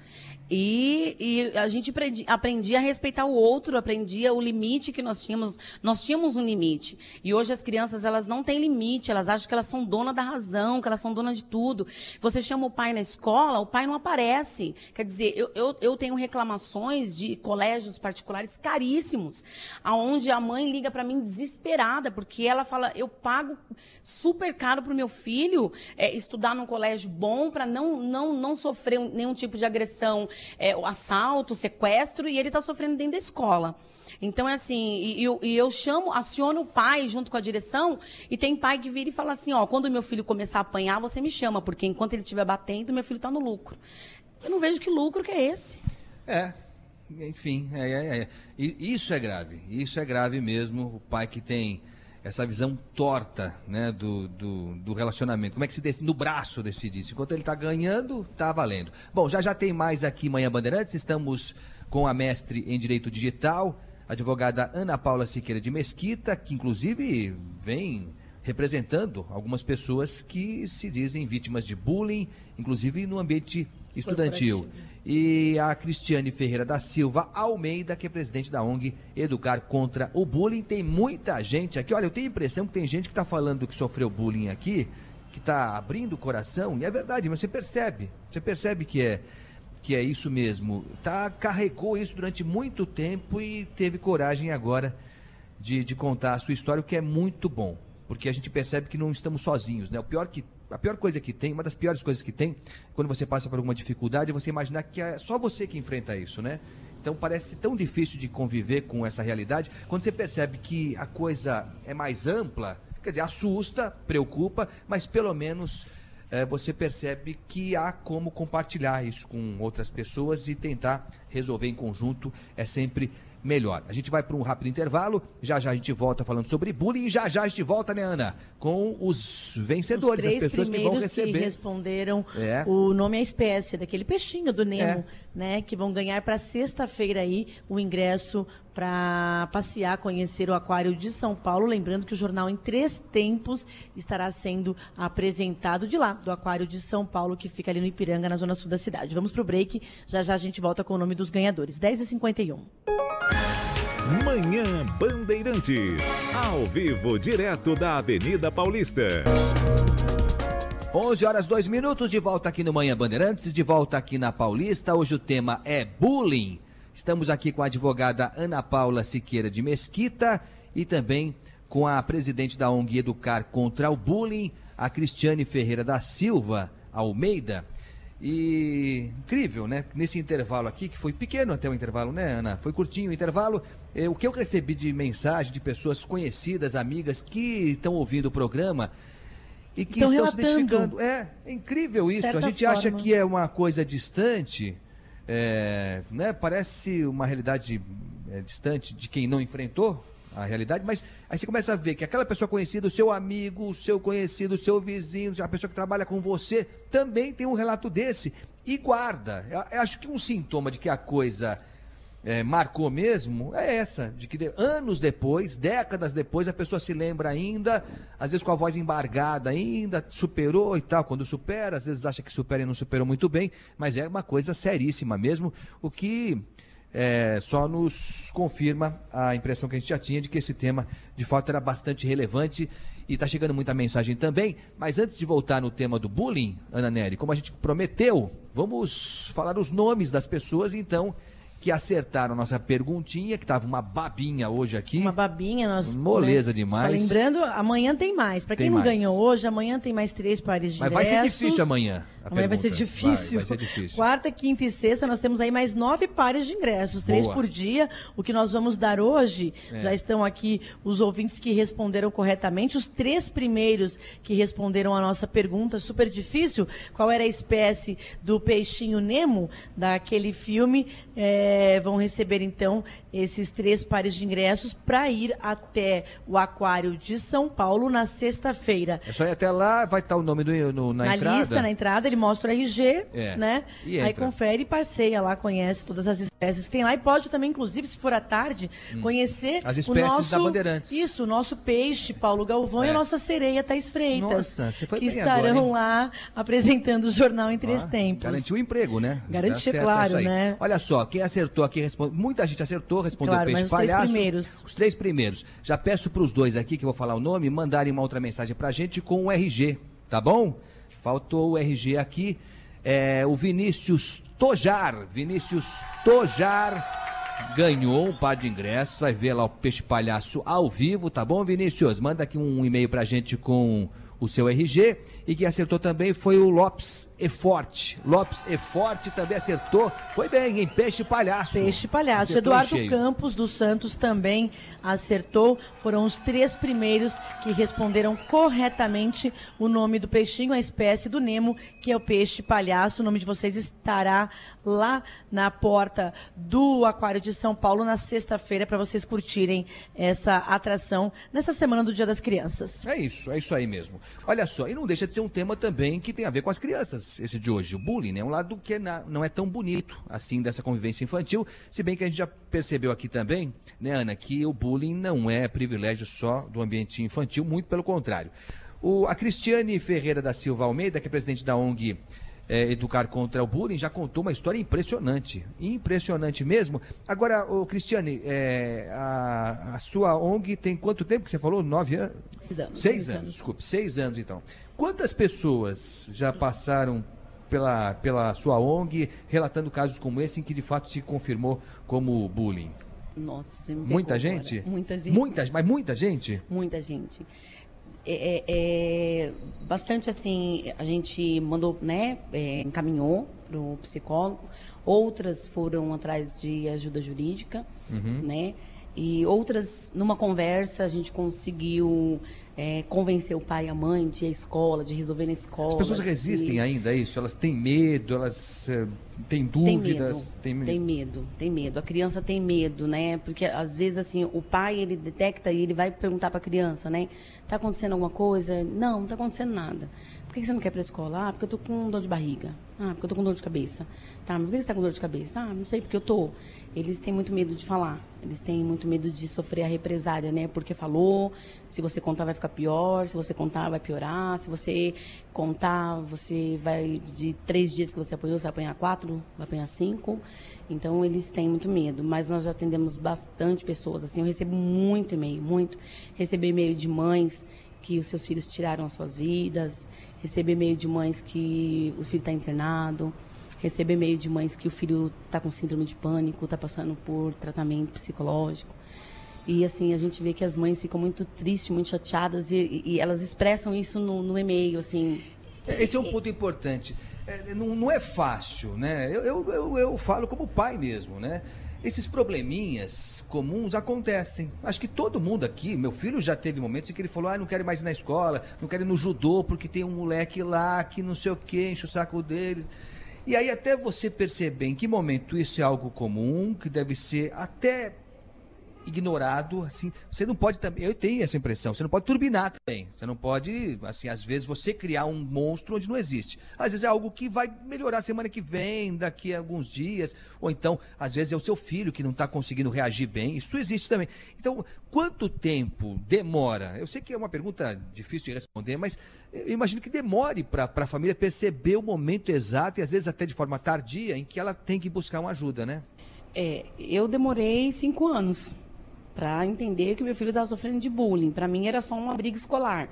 E a gente aprendia a respeitar o outro, aprendia o limite que nós tínhamos. Nós tínhamos um limite. E hoje as crianças, elas não têm limite, elas acham que elas são dona da razão, que elas são dona de tudo. Você chama o pai na escola, o pai não aparece. Quer dizer, eu tenho reclamações de colégios particulares caríssimos, aonde a mãe liga para mim desesperada, porque ela fala, eu pago super caro para o meu filho estudar num colégio bom para não sofrer nenhum tipo de agressão, o assalto, o sequestro, e ele está sofrendo dentro da escola. Então, é assim, eu aciono o pai junto com a direção, e tem pai que vira e fala assim, quando meu filho começar a apanhar, você me chama, porque enquanto ele estiver batendo, meu filho está no lucro. Eu não vejo que lucro que é esse. Enfim, E isso é grave mesmo, o pai que tem essa visão torta, né, do relacionamento. Como é que se decide? No braço decide isso. Enquanto ele está ganhando, está valendo. Bom, já tem mais aqui Manhã Bandeirantes. Estamos com a mestre em Direito Digital, a advogada Ana Paula Siqueira de Mesquita, que inclusive vem representando algumas pessoas que se dizem vítimas de bullying, inclusive no ambiente estudantil. E a Cristiane Ferreira da Silva Almeida, que é presidente da ONG Educar Contra o Bullying. Tem muita gente aqui, olha, eu tenho a impressão que tem gente que está falando que sofreu bullying aqui, que está abrindo o coração, e é verdade, mas você percebe que é isso mesmo. Carregou isso durante muito tempo e teve coragem agora de contar a sua história, o que é muito bom, porque a gente percebe que não estamos sozinhos, né? A pior coisa que tem, uma das piores coisas que tem, quando você passa por alguma dificuldade, é você imaginar que é só você que enfrenta isso, né? Então parece tão difícil de conviver com essa realidade. Quando você percebe que a coisa é mais ampla, quer dizer, assusta, preocupa, mas pelo menos você percebe que há como compartilhar isso com outras pessoas e tentar resolver em conjunto é sempre melhor. A gente vai para um rápido intervalo, já a gente volta falando sobre bullying, e já a gente volta, né, Ana, com os vencedores, as pessoas que vão receber. Que responderam o nome à espécie daquele peixinho do Nemo, né, que vão ganhar para sexta-feira aí o ingresso para passear, conhecer o Aquário de São Paulo. Lembrando que o jornal Em 3 Tempos estará sendo apresentado de lá, do Aquário de São Paulo, que fica ali no Ipiranga, na zona sul da cidade. Vamos pro break, já a gente volta com o nome dos ganhadores. 10h51. Manhã Bandeirantes, ao vivo, direto da Avenida Paulista. 11h02, de volta aqui no Manhã Bandeirantes, de volta aqui na Paulista. Hoje o tema é bullying. Estamos aqui com a advogada Ana Paula Siqueira de Mesquita e também com a presidente da ONG Educar Contra o Bullying, a Cristiane Ferreira da Silva Almeida. E incrível, né? Nesse intervalo aqui, que foi pequeno até o intervalo, né, Ana? Foi curtinho o intervalo. O que eu recebi de mensagem de pessoas conhecidas, amigas, que estão ouvindo o programa e que estão se identificando. É incrível isso. A gente acha que é uma coisa distante, né? Parece uma realidade distante de quem não enfrentou a realidade, mas aí você começa a ver que aquela pessoa conhecida, o seu amigo, o seu conhecido, o seu vizinho, a pessoa que trabalha com você, também tem um relato desse e guarda. Eu acho que um sintoma de que a coisa marcou mesmo é essa, de que anos depois, décadas depois, a pessoa se lembra ainda, às vezes com a voz embargada ainda, superou e tal. Quando supera, às vezes acha que supera e não superou muito bem, mas é uma coisa seríssima mesmo, o que só nos confirma a impressão que a gente já tinha de que esse tema de fato era bastante relevante. E está chegando muita mensagem também, mas antes de voltar no tema do bullying, Ana Nery, como a gente prometeu, vamos falar os nomes das pessoas então que acertaram a nossa perguntinha, que tava uma babinha hoje aqui. Uma babinha, nós... Moleza demais. Só lembrando, amanhã tem mais. Para quem não ganhou hoje, amanhã tem mais 3 pares de ingressos. Mas vai ser difícil amanhã. Amanhã vai ser difícil. Vai ser difícil. Quarta, quinta e sexta, nós temos aí mais 9 pares de ingressos, 3 por dia. O que nós vamos dar hoje, já estão aqui os ouvintes que responderam corretamente. Os 3 primeiros que responderam a nossa pergunta, super difícil, qual era a espécie do peixinho Nemo, daquele filme, vão receber então esses 3 pares de ingressos para ir até o Aquário de São Paulo na sexta-feira. É só ir até lá, vai estar o nome na entrada? Lista, na entrada, ele mostra o RG, né? Aí entra. confere e passeia lá, conhece todas as espécies que tem lá e pode também, inclusive, se for à tarde, conhecer as espécies da Bandeirantes. Isso, o nosso peixe, Paulo Galvão, e a nossa sereia, Thaís Freitas. Nossa, você foi que bem estarão agora, lá apresentando o jornal em 3 tempos. Garantiu o emprego, né? Garantir, claro, né? Olha só, quem acertou aqui, muita gente acertou, respondeu claro, peixe mas palhaço. Os 3 primeiros. Já peço para os 2 aqui, que eu vou falar o nome, mandarem uma outra mensagem pra gente com o RG, tá bom? Faltou o RG aqui. O Vinícius Tojar. Vinícius Tojar ganhou um par de ingressos. Vai ver lá o Peixe Palhaço ao vivo, tá bom, Vinícius? Manda aqui um e-mail pra gente com o seu RG. E quem acertou também foi o Lopes Eforte. Lopes Eforte também acertou. Foi bem, hein? Peixe Palhaço. Peixe Palhaço. Acertou Eduardo Campos dos Santos também acertou. Foram os 3 primeiros que responderam corretamente o nome do peixinho, a espécie do Nemo, que é o peixe palhaço. O nome de vocês estará lá na porta do Aquário de São Paulo na sexta-feira para vocês curtirem essa atração nessa semana do Dia das Crianças. É isso aí mesmo. Olha só, e não deixa de ser um tema também que tem a ver com as crianças, esse de hoje. O bullying, né? Um lado que não é tão bonito, assim, dessa convivência infantil, se bem que a gente já percebeu aqui também, né, Ana, que o bullying não é privilégio só do ambiente infantil, muito pelo contrário. A Cristiane Ferreira da Silva Almeida, que é presidente da ONG Educar contra o Bullying, já contou uma história impressionante mesmo. Agora, Cristiane, a sua ONG tem quanto tempo que você falou? 9 anos? 6 anos. 6 anos, desculpe, 6 anos então. Quantas pessoas já passaram pela sua ONG relatando casos como esse em que de fato se confirmou como bullying? Nossa, você me muita pegou gente? Agora. Muita gente. Mas muita gente? Muita gente. Bastante assim, a gente mandou, né, encaminhou para o psicólogo, outras foram atrás de ajuda jurídica, né, e outras, numa conversa, a gente conseguiu convencer o pai e a mãe de ir à escola, de resolver na escola. As pessoas resistem ainda a isso? Elas têm medo, elas têm dúvidas? Tem medo. A criança tem medo, né? Porque às vezes assim, o pai, ele detecta e ele vai perguntar para a criança, né? Tá acontecendo alguma coisa? Não tá acontecendo nada. Por que você não quer ir para a escola? Ah, porque eu tô com dor de barriga. Ah, porque eu tô com dor de cabeça. Tá, mas por que você tá com dor de cabeça? Ah, não sei, porque eu tô. Eles têm muito medo de falar. Eles têm muito medo de sofrer a represália, né? Porque falou, se você contar vai ficar pior, se você contar vai piorar, se você contar, você vai, de 3 dias que você apanhou, você vai apanhar 4, vai apanhar 5. Então, eles têm muito medo. Mas nós já atendemos bastante pessoas. Assim, eu recebo muito e-mail, muito. Recebi e-mail de mães que os seus filhos tiraram as suas vidas. Receber e-mail de mães que os filhos estão internados. Receber e-mail de mães que o filho está com síndrome de pânico, está passando por tratamento psicológico. E assim, a gente vê que as mães ficam muito tristes, muito chateadas e elas expressam isso no e-mail, assim. Esse é um ponto importante. Não é fácil, né? Eu falo como pai mesmo, né? Esses probleminhas comuns acontecem. Acho que todo mundo aqui, meu filho já teve momentos em que ele falou, não quero mais ir na escola, não quero ir no judô, porque tem um moleque lá que não sei o quê, enche o saco dele. E aí até você perceber em que momento isso é algo comum, que deve ser até ignorado, assim, você não pode também, eu tenho essa impressão, você não pode turbinar também, você não pode, assim, às vezes você criar um monstro onde não existe, às vezes é algo que vai melhorar semana que vem, daqui a alguns dias, ou então, às vezes é o seu filho que não está conseguindo reagir bem, isso existe também. Então, quanto tempo demora? Eu sei que é uma pergunta difícil de responder, mas eu imagino que demore para a família perceber o momento exato, e às vezes até de forma tardia, em que ela tem que buscar uma ajuda, né? Eu demorei 5 anos para entender que meu filho estava sofrendo de bullying. Para mim era só uma briga escolar,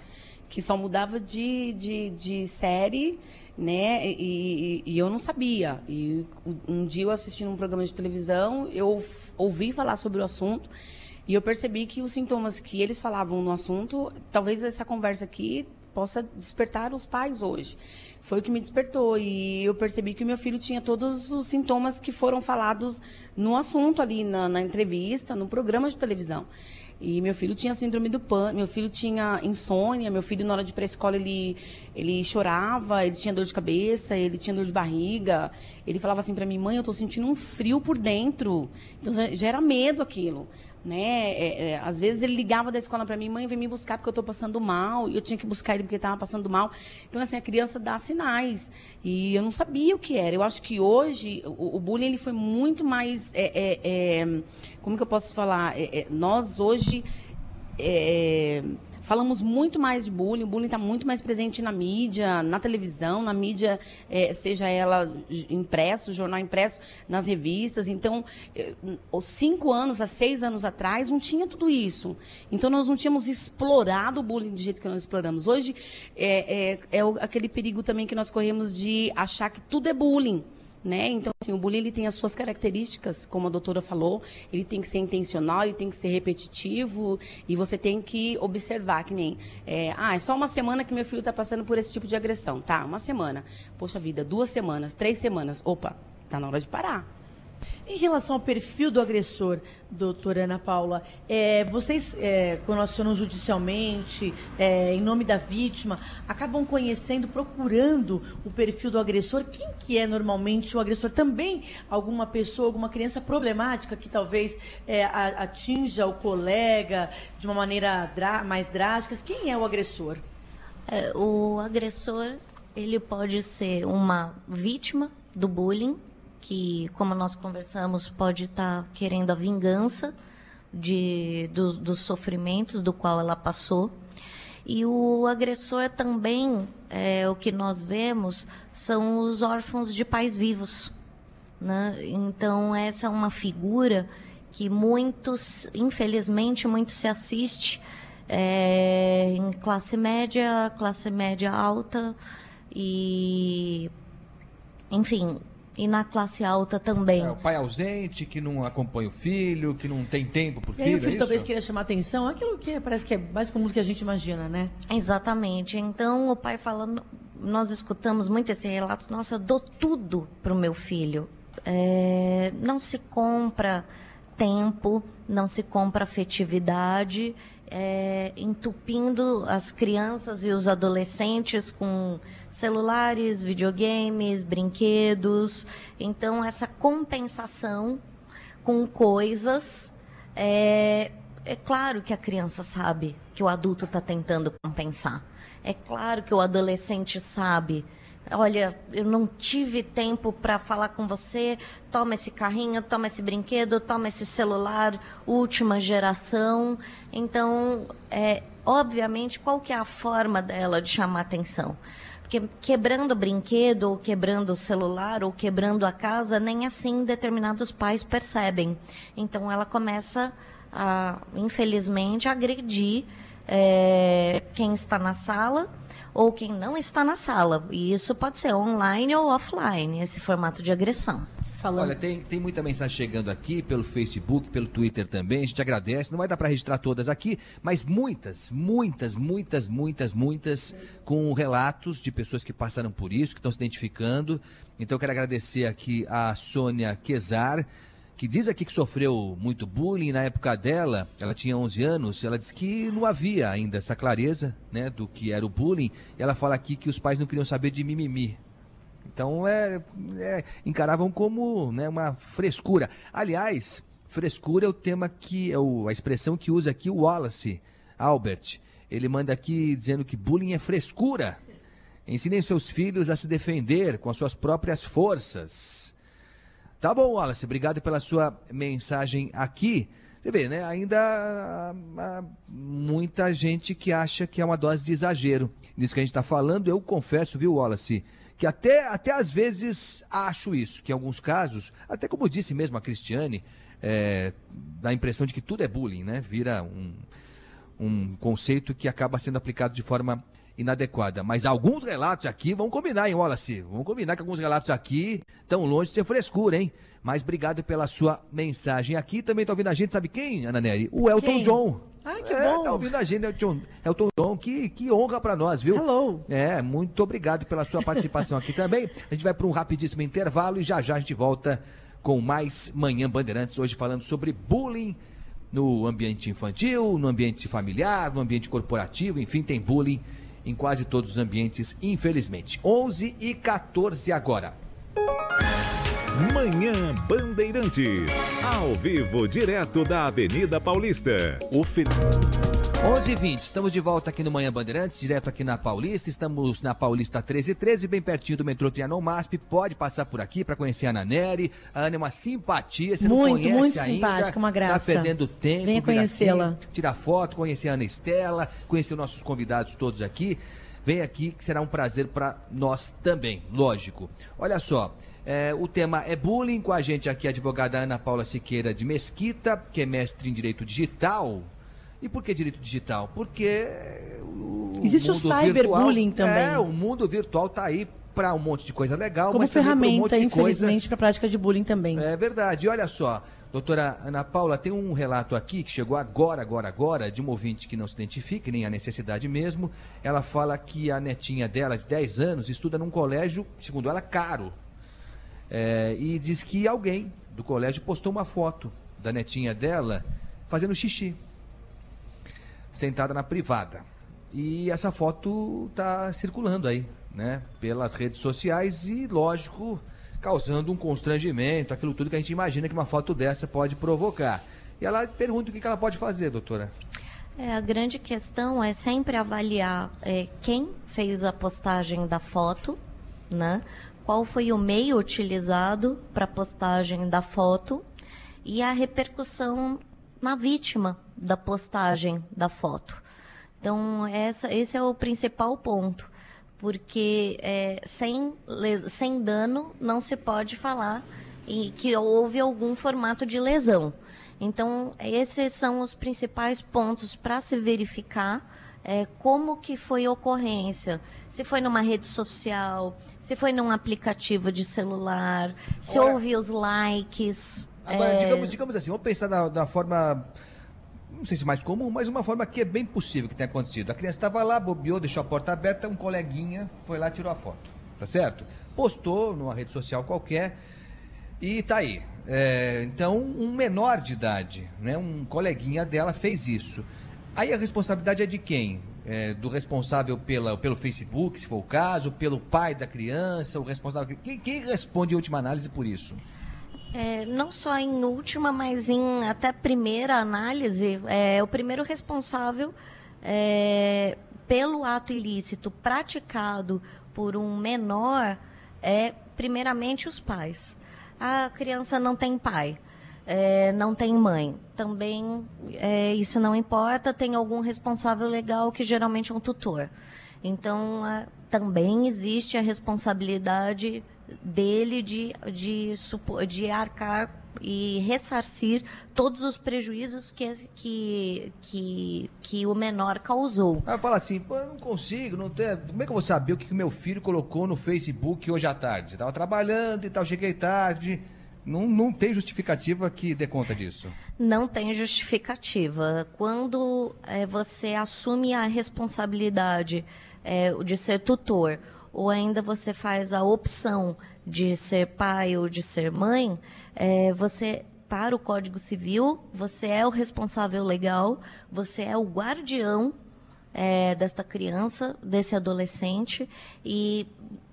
que só mudava de série, né? E eu não sabia. E um dia eu assistindo um programa de televisão, eu ouvi falar sobre o assunto e eu percebi que os sintomas que eles falavam no assunto, talvez essa conversa aqui possa despertar os pais hoje. Foi o que me despertou e eu percebi que o meu filho tinha todos os sintomas que foram falados no assunto ali, na entrevista, no programa de televisão. E meu filho tinha síndrome do pânico, meu filho tinha insônia, meu filho na hora de ir para a escola ele chorava, ele tinha dor de cabeça, ele tinha dor de barriga. Ele falava assim para mim, mãe, eu estou sentindo um frio por dentro. Então já era medo aquilo, né? Às vezes ele ligava da escola para mim, mãe, vem me buscar porque eu estou passando mal. E eu tinha que buscar ele porque ele estava passando mal. Então assim, a criança dá sinais. E eu não sabia o que era. Eu acho que hoje o bullying ele foi muito mais, como que eu posso falar? Nós hoje falamos muito mais de bullying. O bullying está muito mais presente na mídia, na televisão, na mídia, seja ela impresso, jornal impresso, nas revistas. Então, 5 anos, há 6 anos atrás, não tinha tudo isso. Então, nós não tínhamos explorado o bullying do jeito que nós exploramos. Hoje, aquele perigo também que nós corremos de achar que tudo é bullying. Né? Então, assim, o bullying ele tem as suas características, como a doutora falou, ele tem que ser intencional, ele tem que ser repetitivo e você tem que observar, que nem, é só uma semana que meu filho está passando por esse tipo de agressão, tá? Uma semana. Poxa vida, 2 semanas, 3 semanas, opa, tá na hora de parar. Em relação ao perfil do agressor, doutora Ana Paula, vocês, quando acionam judicialmente, em nome da vítima, acabam conhecendo, procurando o perfil do agressor? Quem que é normalmente o agressor? Também alguma pessoa, alguma criança problemática que talvez atinja o colega de uma maneira mais drástica? Quem é o agressor? O agressor, ele pode ser uma vítima do bullying, que, como nós conversamos, pode estar querendo a vingança dos sofrimentos do qual ela passou. E o agressor também, o que nós vemos, são os órfãos de pais vivos, né? Então, essa é uma figura que infelizmente, muito se assiste em classe média alta e, enfim... E na classe alta também. O pai ausente, que não acompanha o filho, que não tem tempo para o filho, e aí o filho talvez queira chamar atenção, aquilo que parece que é mais comum do que a gente imagina, né? Exatamente. Então, o pai falando, nós escutamos muito esse relato, nossa, eu dou tudo para o meu filho. Não se compra tempo, não se compra afetividade, entupindo as crianças e os adolescentes com celulares, videogames, brinquedos. Então, essa compensação com coisas, é claro que a criança sabe que o adulto está tentando compensar. É claro que o adolescente sabe. Olha, eu não tive tempo para falar com você, toma esse carrinho, toma esse brinquedo, toma esse celular, última geração. Então, obviamente, qual que é a forma dela de chamar atenção? Porque quebrando o brinquedo, ou quebrando o celular, ou quebrando a casa, nem assim determinados pais percebem. Então, ela começa, infelizmente, a agredir quem está na sala, ou quem não está na sala. E isso pode ser online ou offline, esse formato de agressão. Olha, tem muita mensagem chegando aqui pelo Facebook, pelo Twitter também, a gente agradece, não vai dar para registrar todas aqui, mas muitas, com relatos de pessoas que passaram por isso, que estão se identificando. Então eu quero agradecer aqui a Sônia Quesar, que diz aqui que sofreu muito bullying na época dela. Ela tinha 11 anos, ela diz que não havia ainda essa clareza, né, do que era o bullying. E ela fala aqui que os pais não queriam saber de mimimi. Então, encaravam como, né, uma frescura. Aliás, frescura é o tema a expressão que usa aqui o Wallace Albert. Ele manda aqui dizendo que bullying é frescura. Ensinem seus filhos a se defender com as suas próprias forças. Tá bom, Wallace, obrigado pela sua mensagem aqui. Você vê, né? Ainda há muita gente que acha que é uma dose de exagero nisso que a gente está falando. Eu confesso, viu, Wallace, que até às vezes acho isso, que em alguns casos, até como disse mesmo a Cristiane, dá a impressão de que tudo é bullying, né? Vira um conceito que acaba sendo aplicado de forma inadequada. Mas alguns relatos aqui, vamos combinar, hein, Wallace? Vamos combinar que alguns relatos aqui estão longe de ser frescura, hein? Mas obrigado pela sua mensagem aqui. Também tá ouvindo a gente, sabe quem, Ana Nery? O Elton Quem? John. Ai, que bom. Tá ouvindo a gente, Elton John. Que honra pra nós, viu? Hello. Muito obrigado pela sua participação aqui também. A gente vai para um rapidíssimo intervalo e já a gente volta com mais Manhã Bandeirantes, hoje falando sobre bullying no ambiente infantil, no ambiente familiar, no ambiente corporativo, enfim, tem bullying em quase todos os ambientes, infelizmente. 11h14 agora. Manhã Bandeirantes, ao vivo, direto da Avenida Paulista. 11h20, estamos de volta aqui no Manhã Bandeirantes, direto aqui na Paulista. Estamos na Paulista 1313, bem pertinho do metrô Trianon MASP. Pode passar por aqui para conhecer a Ana Nery. A Ana é uma simpatia, você não conhece muito ainda. simpática, uma graça. Tá perdendo tempo. Venha conhecê-la. Tirar foto, conhecer a Ana Estela, conhecer nossos convidados todos aqui. Vem aqui que será um prazer para nós também, lógico. Olha só. O tema é bullying, com a gente aqui a advogada Ana Paula Siqueira de Mesquita, que é mestre em Direito Digital. E por que Direito Digital? Porque existe o cyberbullying também. O mundo virtual está aí para um monte de coisa legal, como mas também para um monte de infelizmente, para a prática de bullying também. É verdade. E olha só, doutora Ana Paula, tem um relato aqui que chegou agora, de uma ouvinte que não se identifica, nem a necessidade mesmo. Ela fala que a netinha dela, de 10 anos, estuda num colégio, segundo ela, caro. E diz que alguém do colégio postou uma foto da netinha dela fazendo xixi, sentada na privada. E essa foto está circulando aí, né, pelas redes sociais e, lógico, causando um constrangimento, aquilo tudo que a gente imagina que uma foto dessa pode provocar. E ela pergunta o que ela pode fazer, doutora. A grande questão é sempre avaliar quem fez a postagem da foto, né? Qual foi o meio utilizado para a postagem da foto e a repercussão na vítima da postagem da foto. Então, esse é o principal ponto, porque sem dano não se pode falar que houve algum formato de lesão. Então, esses são os principais pontos para se verificar como que foi a ocorrência, se foi numa rede social, se foi num aplicativo de celular, se houve os likes. Agora, digamos assim, vamos pensar da forma, não sei se mais comum, mas uma forma que é bem possível que tenha acontecido. A criança estava lá, bobeou, deixou a porta aberta, um coleguinha foi lá e tirou a foto, tá certo? Postou numa rede social qualquer e tá aí. Então, um menor de idade, né, um coleguinha dela fez isso. Aí a responsabilidade é de quem? Do responsável pelo Facebook, se for o caso, pelo pai da criança, o responsável... Quem responde em última análise por isso? Não só em última, mas em até primeira análise, o primeiro responsável pelo ato ilícito praticado por um menor primeiramente, os pais. A criança não tem pai. Não tem mãe. Também isso não importa, tem algum responsável legal que geralmente é um tutor. Então, também existe a responsabilidade dele de arcar e ressarcir todos os prejuízos que o menor causou. Aí fala assim, pô, eu não consigo, como é que eu vou saber o que meu filho colocou no Facebook hoje à tarde? Estava trabalhando e tal, cheguei tarde... Não tem justificativa que dê conta disso? Não tem justificativa. Quando você assume a responsabilidade de ser tutor, ou ainda você faz a opção de ser pai ou de ser mãe, para o Código Civil, você é o responsável legal, você é o guardião desta criança, desse adolescente, e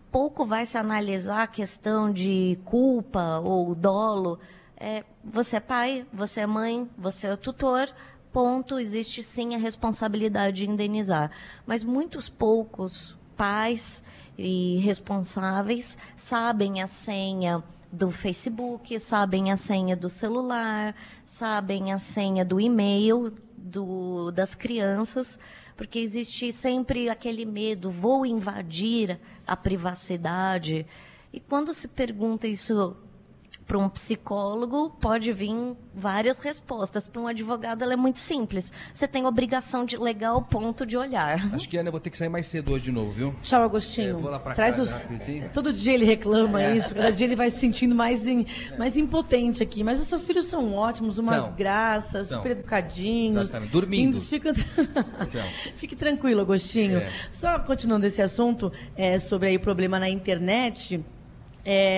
pouco vai se analisar a questão de culpa ou dolo. Você é pai, você é mãe, você é tutor, ponto. Existe sim a responsabilidade de indenizar. Mas poucos pais e responsáveis sabem a senha do Facebook, sabem a senha do celular, sabem a senha do e-mail das crianças, porque existe sempre aquele medo, vou invadir a privacidade. E quando se pergunta isso Para um psicólogo, pode vir várias respostas. Para um advogado, ela é muito simples. Você tem obrigação legal, ponto de olhar. Acho que, Ana, eu vou ter que sair mais cedo hoje de novo, viu? Tchau, Agostinho. Eu vou lá pra Traz casa, Todo dia ele reclama isso, cada dia ele vai se sentindo mais impotente aqui. Mas os seus filhos são ótimos, umas graças, super educadinhos. Exatamente. Dormindo. Fique tranquilo, Agostinho. Só continuando esse assunto sobre aí o problema na internet.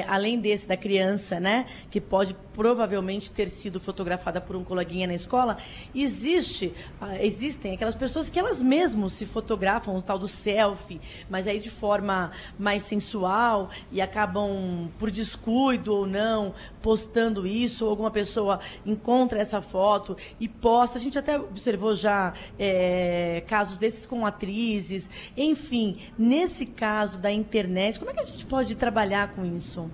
Além desse da criança, né, que pode provavelmente ter sido fotografada por um coleguinha na escola, existem aquelas pessoas que elas mesmas se fotografam, o tal do selfie, mas aí de forma mais sensual e acabam, por descuido ou não, postando isso, ou alguma pessoa encontra essa foto e posta. A gente até observou já casos desses com atrizes. Enfim, nesse caso da internet, como é que a gente pode trabalhar com isso?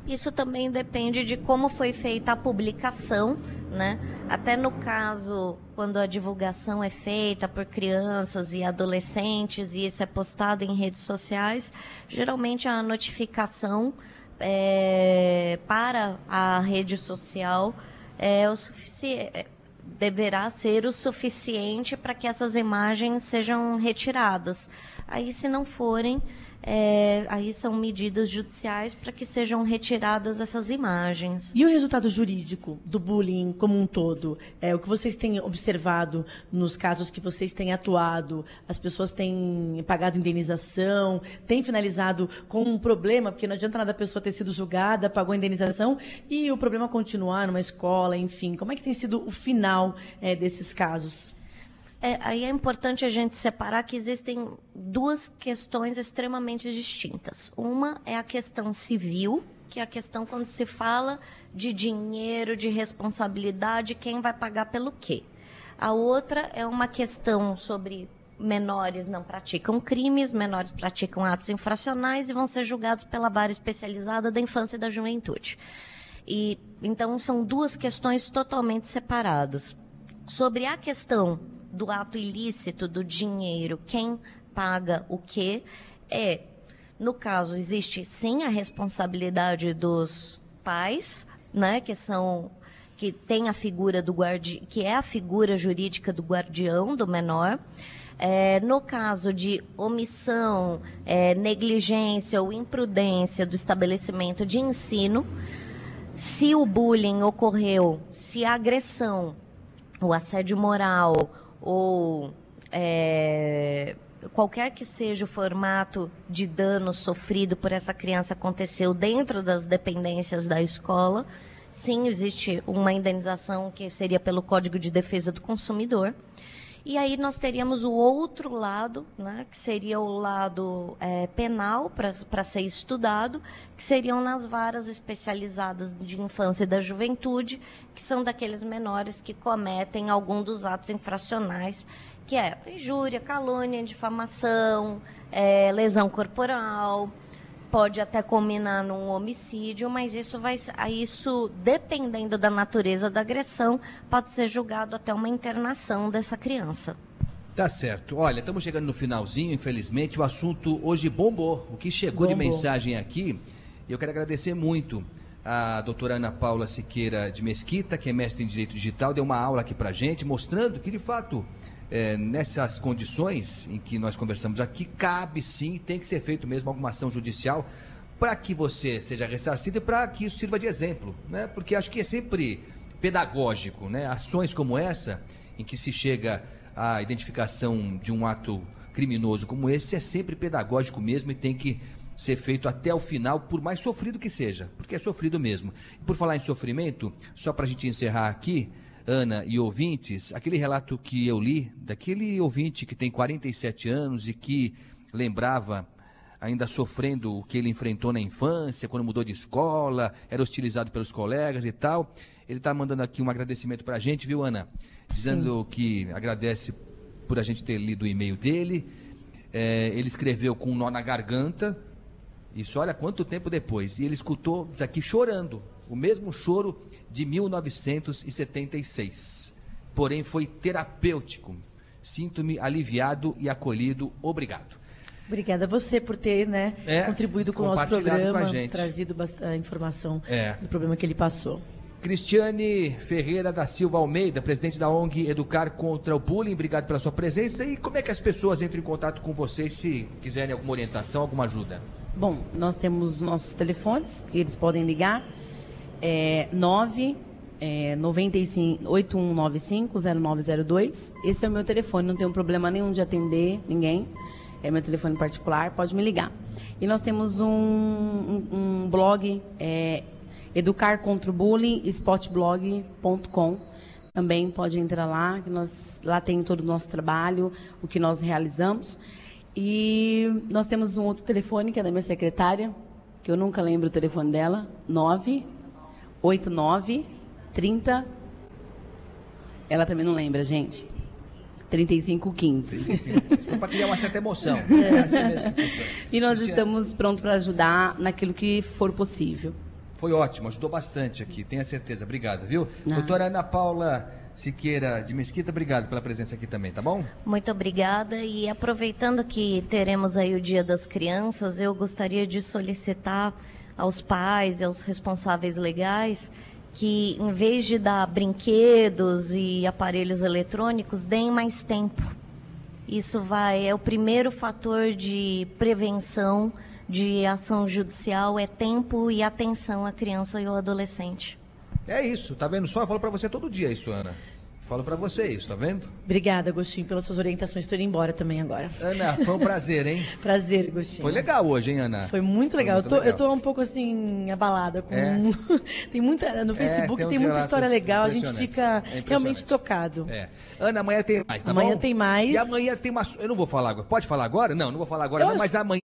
Isso também depende de como foi feita a publicação, né? Até no caso, quando a divulgação é feita por crianças e adolescentes e isso é postado em redes sociais, geralmente a notificação para a rede social deverá ser o suficiente para que essas imagens sejam retiradas. Aí, se não forem, aí são medidas judiciais para que sejam retiradas essas imagens. E o resultado jurídico do bullying como um todo? O que vocês têm observado nos casos que vocês têm atuado? As pessoas têm pagado indenização, têm finalizado com um problema, porque não adianta nada a pessoa ter sido julgada, pagou a indenização e o problema continuar numa escola, enfim. Como é que tem sido o final desses casos? Aí é importante a gente separar que existem duas questões extremamente distintas. Uma é a questão civil, que é a questão quando se fala de dinheiro, de responsabilidade, quem vai pagar pelo quê. A outra é uma questão sobre menores não praticam crimes, menores praticam atos infracionais e vão ser julgados pela vara especializada da infância e da juventude. Então, são duas questões totalmente separadas. Sobre a questão do ato ilícito, do dinheiro, quem paga o quê, no caso, existe sim a responsabilidade dos pais, né, que tem a figura do que é a figura jurídica do guardião do menor. No caso de omissão, negligência ou imprudência do estabelecimento de ensino, se o bullying ocorreu, se a agressão, o assédio moral ou qualquer que seja o formato de dano sofrido por essa criança aconteceu dentro das dependências da escola, sim, existe uma indenização que seria pelo Código de Defesa do Consumidor. E aí nós teríamos o outro lado, né, que seria o lado penal para ser estudado, que seriam nas varas especializadas de infância e da juventude, que são daqueles menores que cometem algum dos atos infracionais, que é injúria, calúnia, difamação, lesão corporal, pode até culminar num homicídio, mas isso, dependendo da natureza da agressão, pode ser julgado até uma internação dessa criança. Tá certo. Olha, estamos chegando no finalzinho, infelizmente. O assunto hoje bombou. O que chegou de mensagem aqui, eu quero agradecer muito a doutora Ana Paula Siqueira de Mesquita, que é mestre em Direito Digital, deu uma aula aqui pra gente, mostrando que, de fato, nessas condições em que nós conversamos aqui, cabe sim, tem que ser feito mesmo alguma ação judicial para que você seja ressarcido e para que isso sirva de exemplo, né? Porque acho que é sempre pedagógico, né? Ações como essa, em que se chega à identificação de um ato criminoso como esse, é sempre pedagógico mesmo e tem que ser feito até o final, por mais sofrido que seja, porque é sofrido mesmo. E por falar em sofrimento, só para a gente encerrar aqui, Ana e ouvintes, aquele relato que eu li, daquele ouvinte que tem 47 anos e que lembrava, ainda sofrendo o que ele enfrentou na infância, quando mudou de escola, era hostilizado pelos colegas e tal. Ele está mandando aqui um agradecimento para a gente, viu, Ana? Dizendo que agradece por a gente ter lido o e-mail dele. Ele escreveu com um nó na garganta, isso olha quanto tempo depois, e ele escutou, diz aqui, chorando, o mesmo choro de 1976. Porém, foi terapêutico. Sinto-me aliviado e acolhido. Obrigado. Obrigada a você por ter, né, contribuído com o nosso programa, com a gente. trazido bastante informação do problema que ele passou. Cristiane Ferreira da Silva Almeida, presidente da ONG Educar contra o Bullying, obrigado pela sua presença. E como é que as pessoas entram em contato com vocês se quiserem alguma orientação, alguma ajuda? Bom, nós temos nossos telefones, que eles podem ligar, 8195-0902. Esse é o meu telefone, não tenho problema nenhum de atender ninguém. É meu telefone particular, pode me ligar. E nós temos um blog, Educar contra o Bullying, spotblog.com. Também pode entrar lá, que lá tem todo o nosso trabalho, o que nós realizamos. E nós temos um outro telefone, que é da minha secretária, que eu nunca lembro o telefone dela, 989-30... Ela também não lembra, gente. 3515. Para criar uma certa emoção. É assim mesmo que funciona. E nós estamos prontos para ajudar naquilo que for possível. Foi ótimo, ajudou bastante aqui, tenha certeza. Obrigado, viu? Doutora Ana Paula Siqueira de Mesquita, obrigado pela presença aqui também, tá bom? Muito obrigada. E aproveitando que teremos aí o Dia das Crianças, eu gostaria de solicitar aos pais e aos responsáveis legais que, em vez de dar brinquedos e aparelhos eletrônicos, deem mais tempo. Isso é o primeiro fator de prevenção de ação judicial, é tempo e atenção à criança e ao adolescente. É isso, tá vendo só? Eu falo pra você todo dia isso, Ana. Falo pra você isso, tá vendo? Obrigada, Agostinho, pelas suas orientações. Estou indo embora também agora. Ana, foi um prazer, hein? Prazer, Agostinho. Foi legal hoje, hein, Ana? Foi muito legal. Eu tô um pouco assim, abalada com. Tem muita. No Facebook tem muita história legal, a gente fica realmente tocado. Ana, amanhã tem mais, tá bom? Amanhã tem mais. E amanhã tem uma. Eu não vou falar agora. Pode falar agora? Não vou falar agora, não, mas amanhã.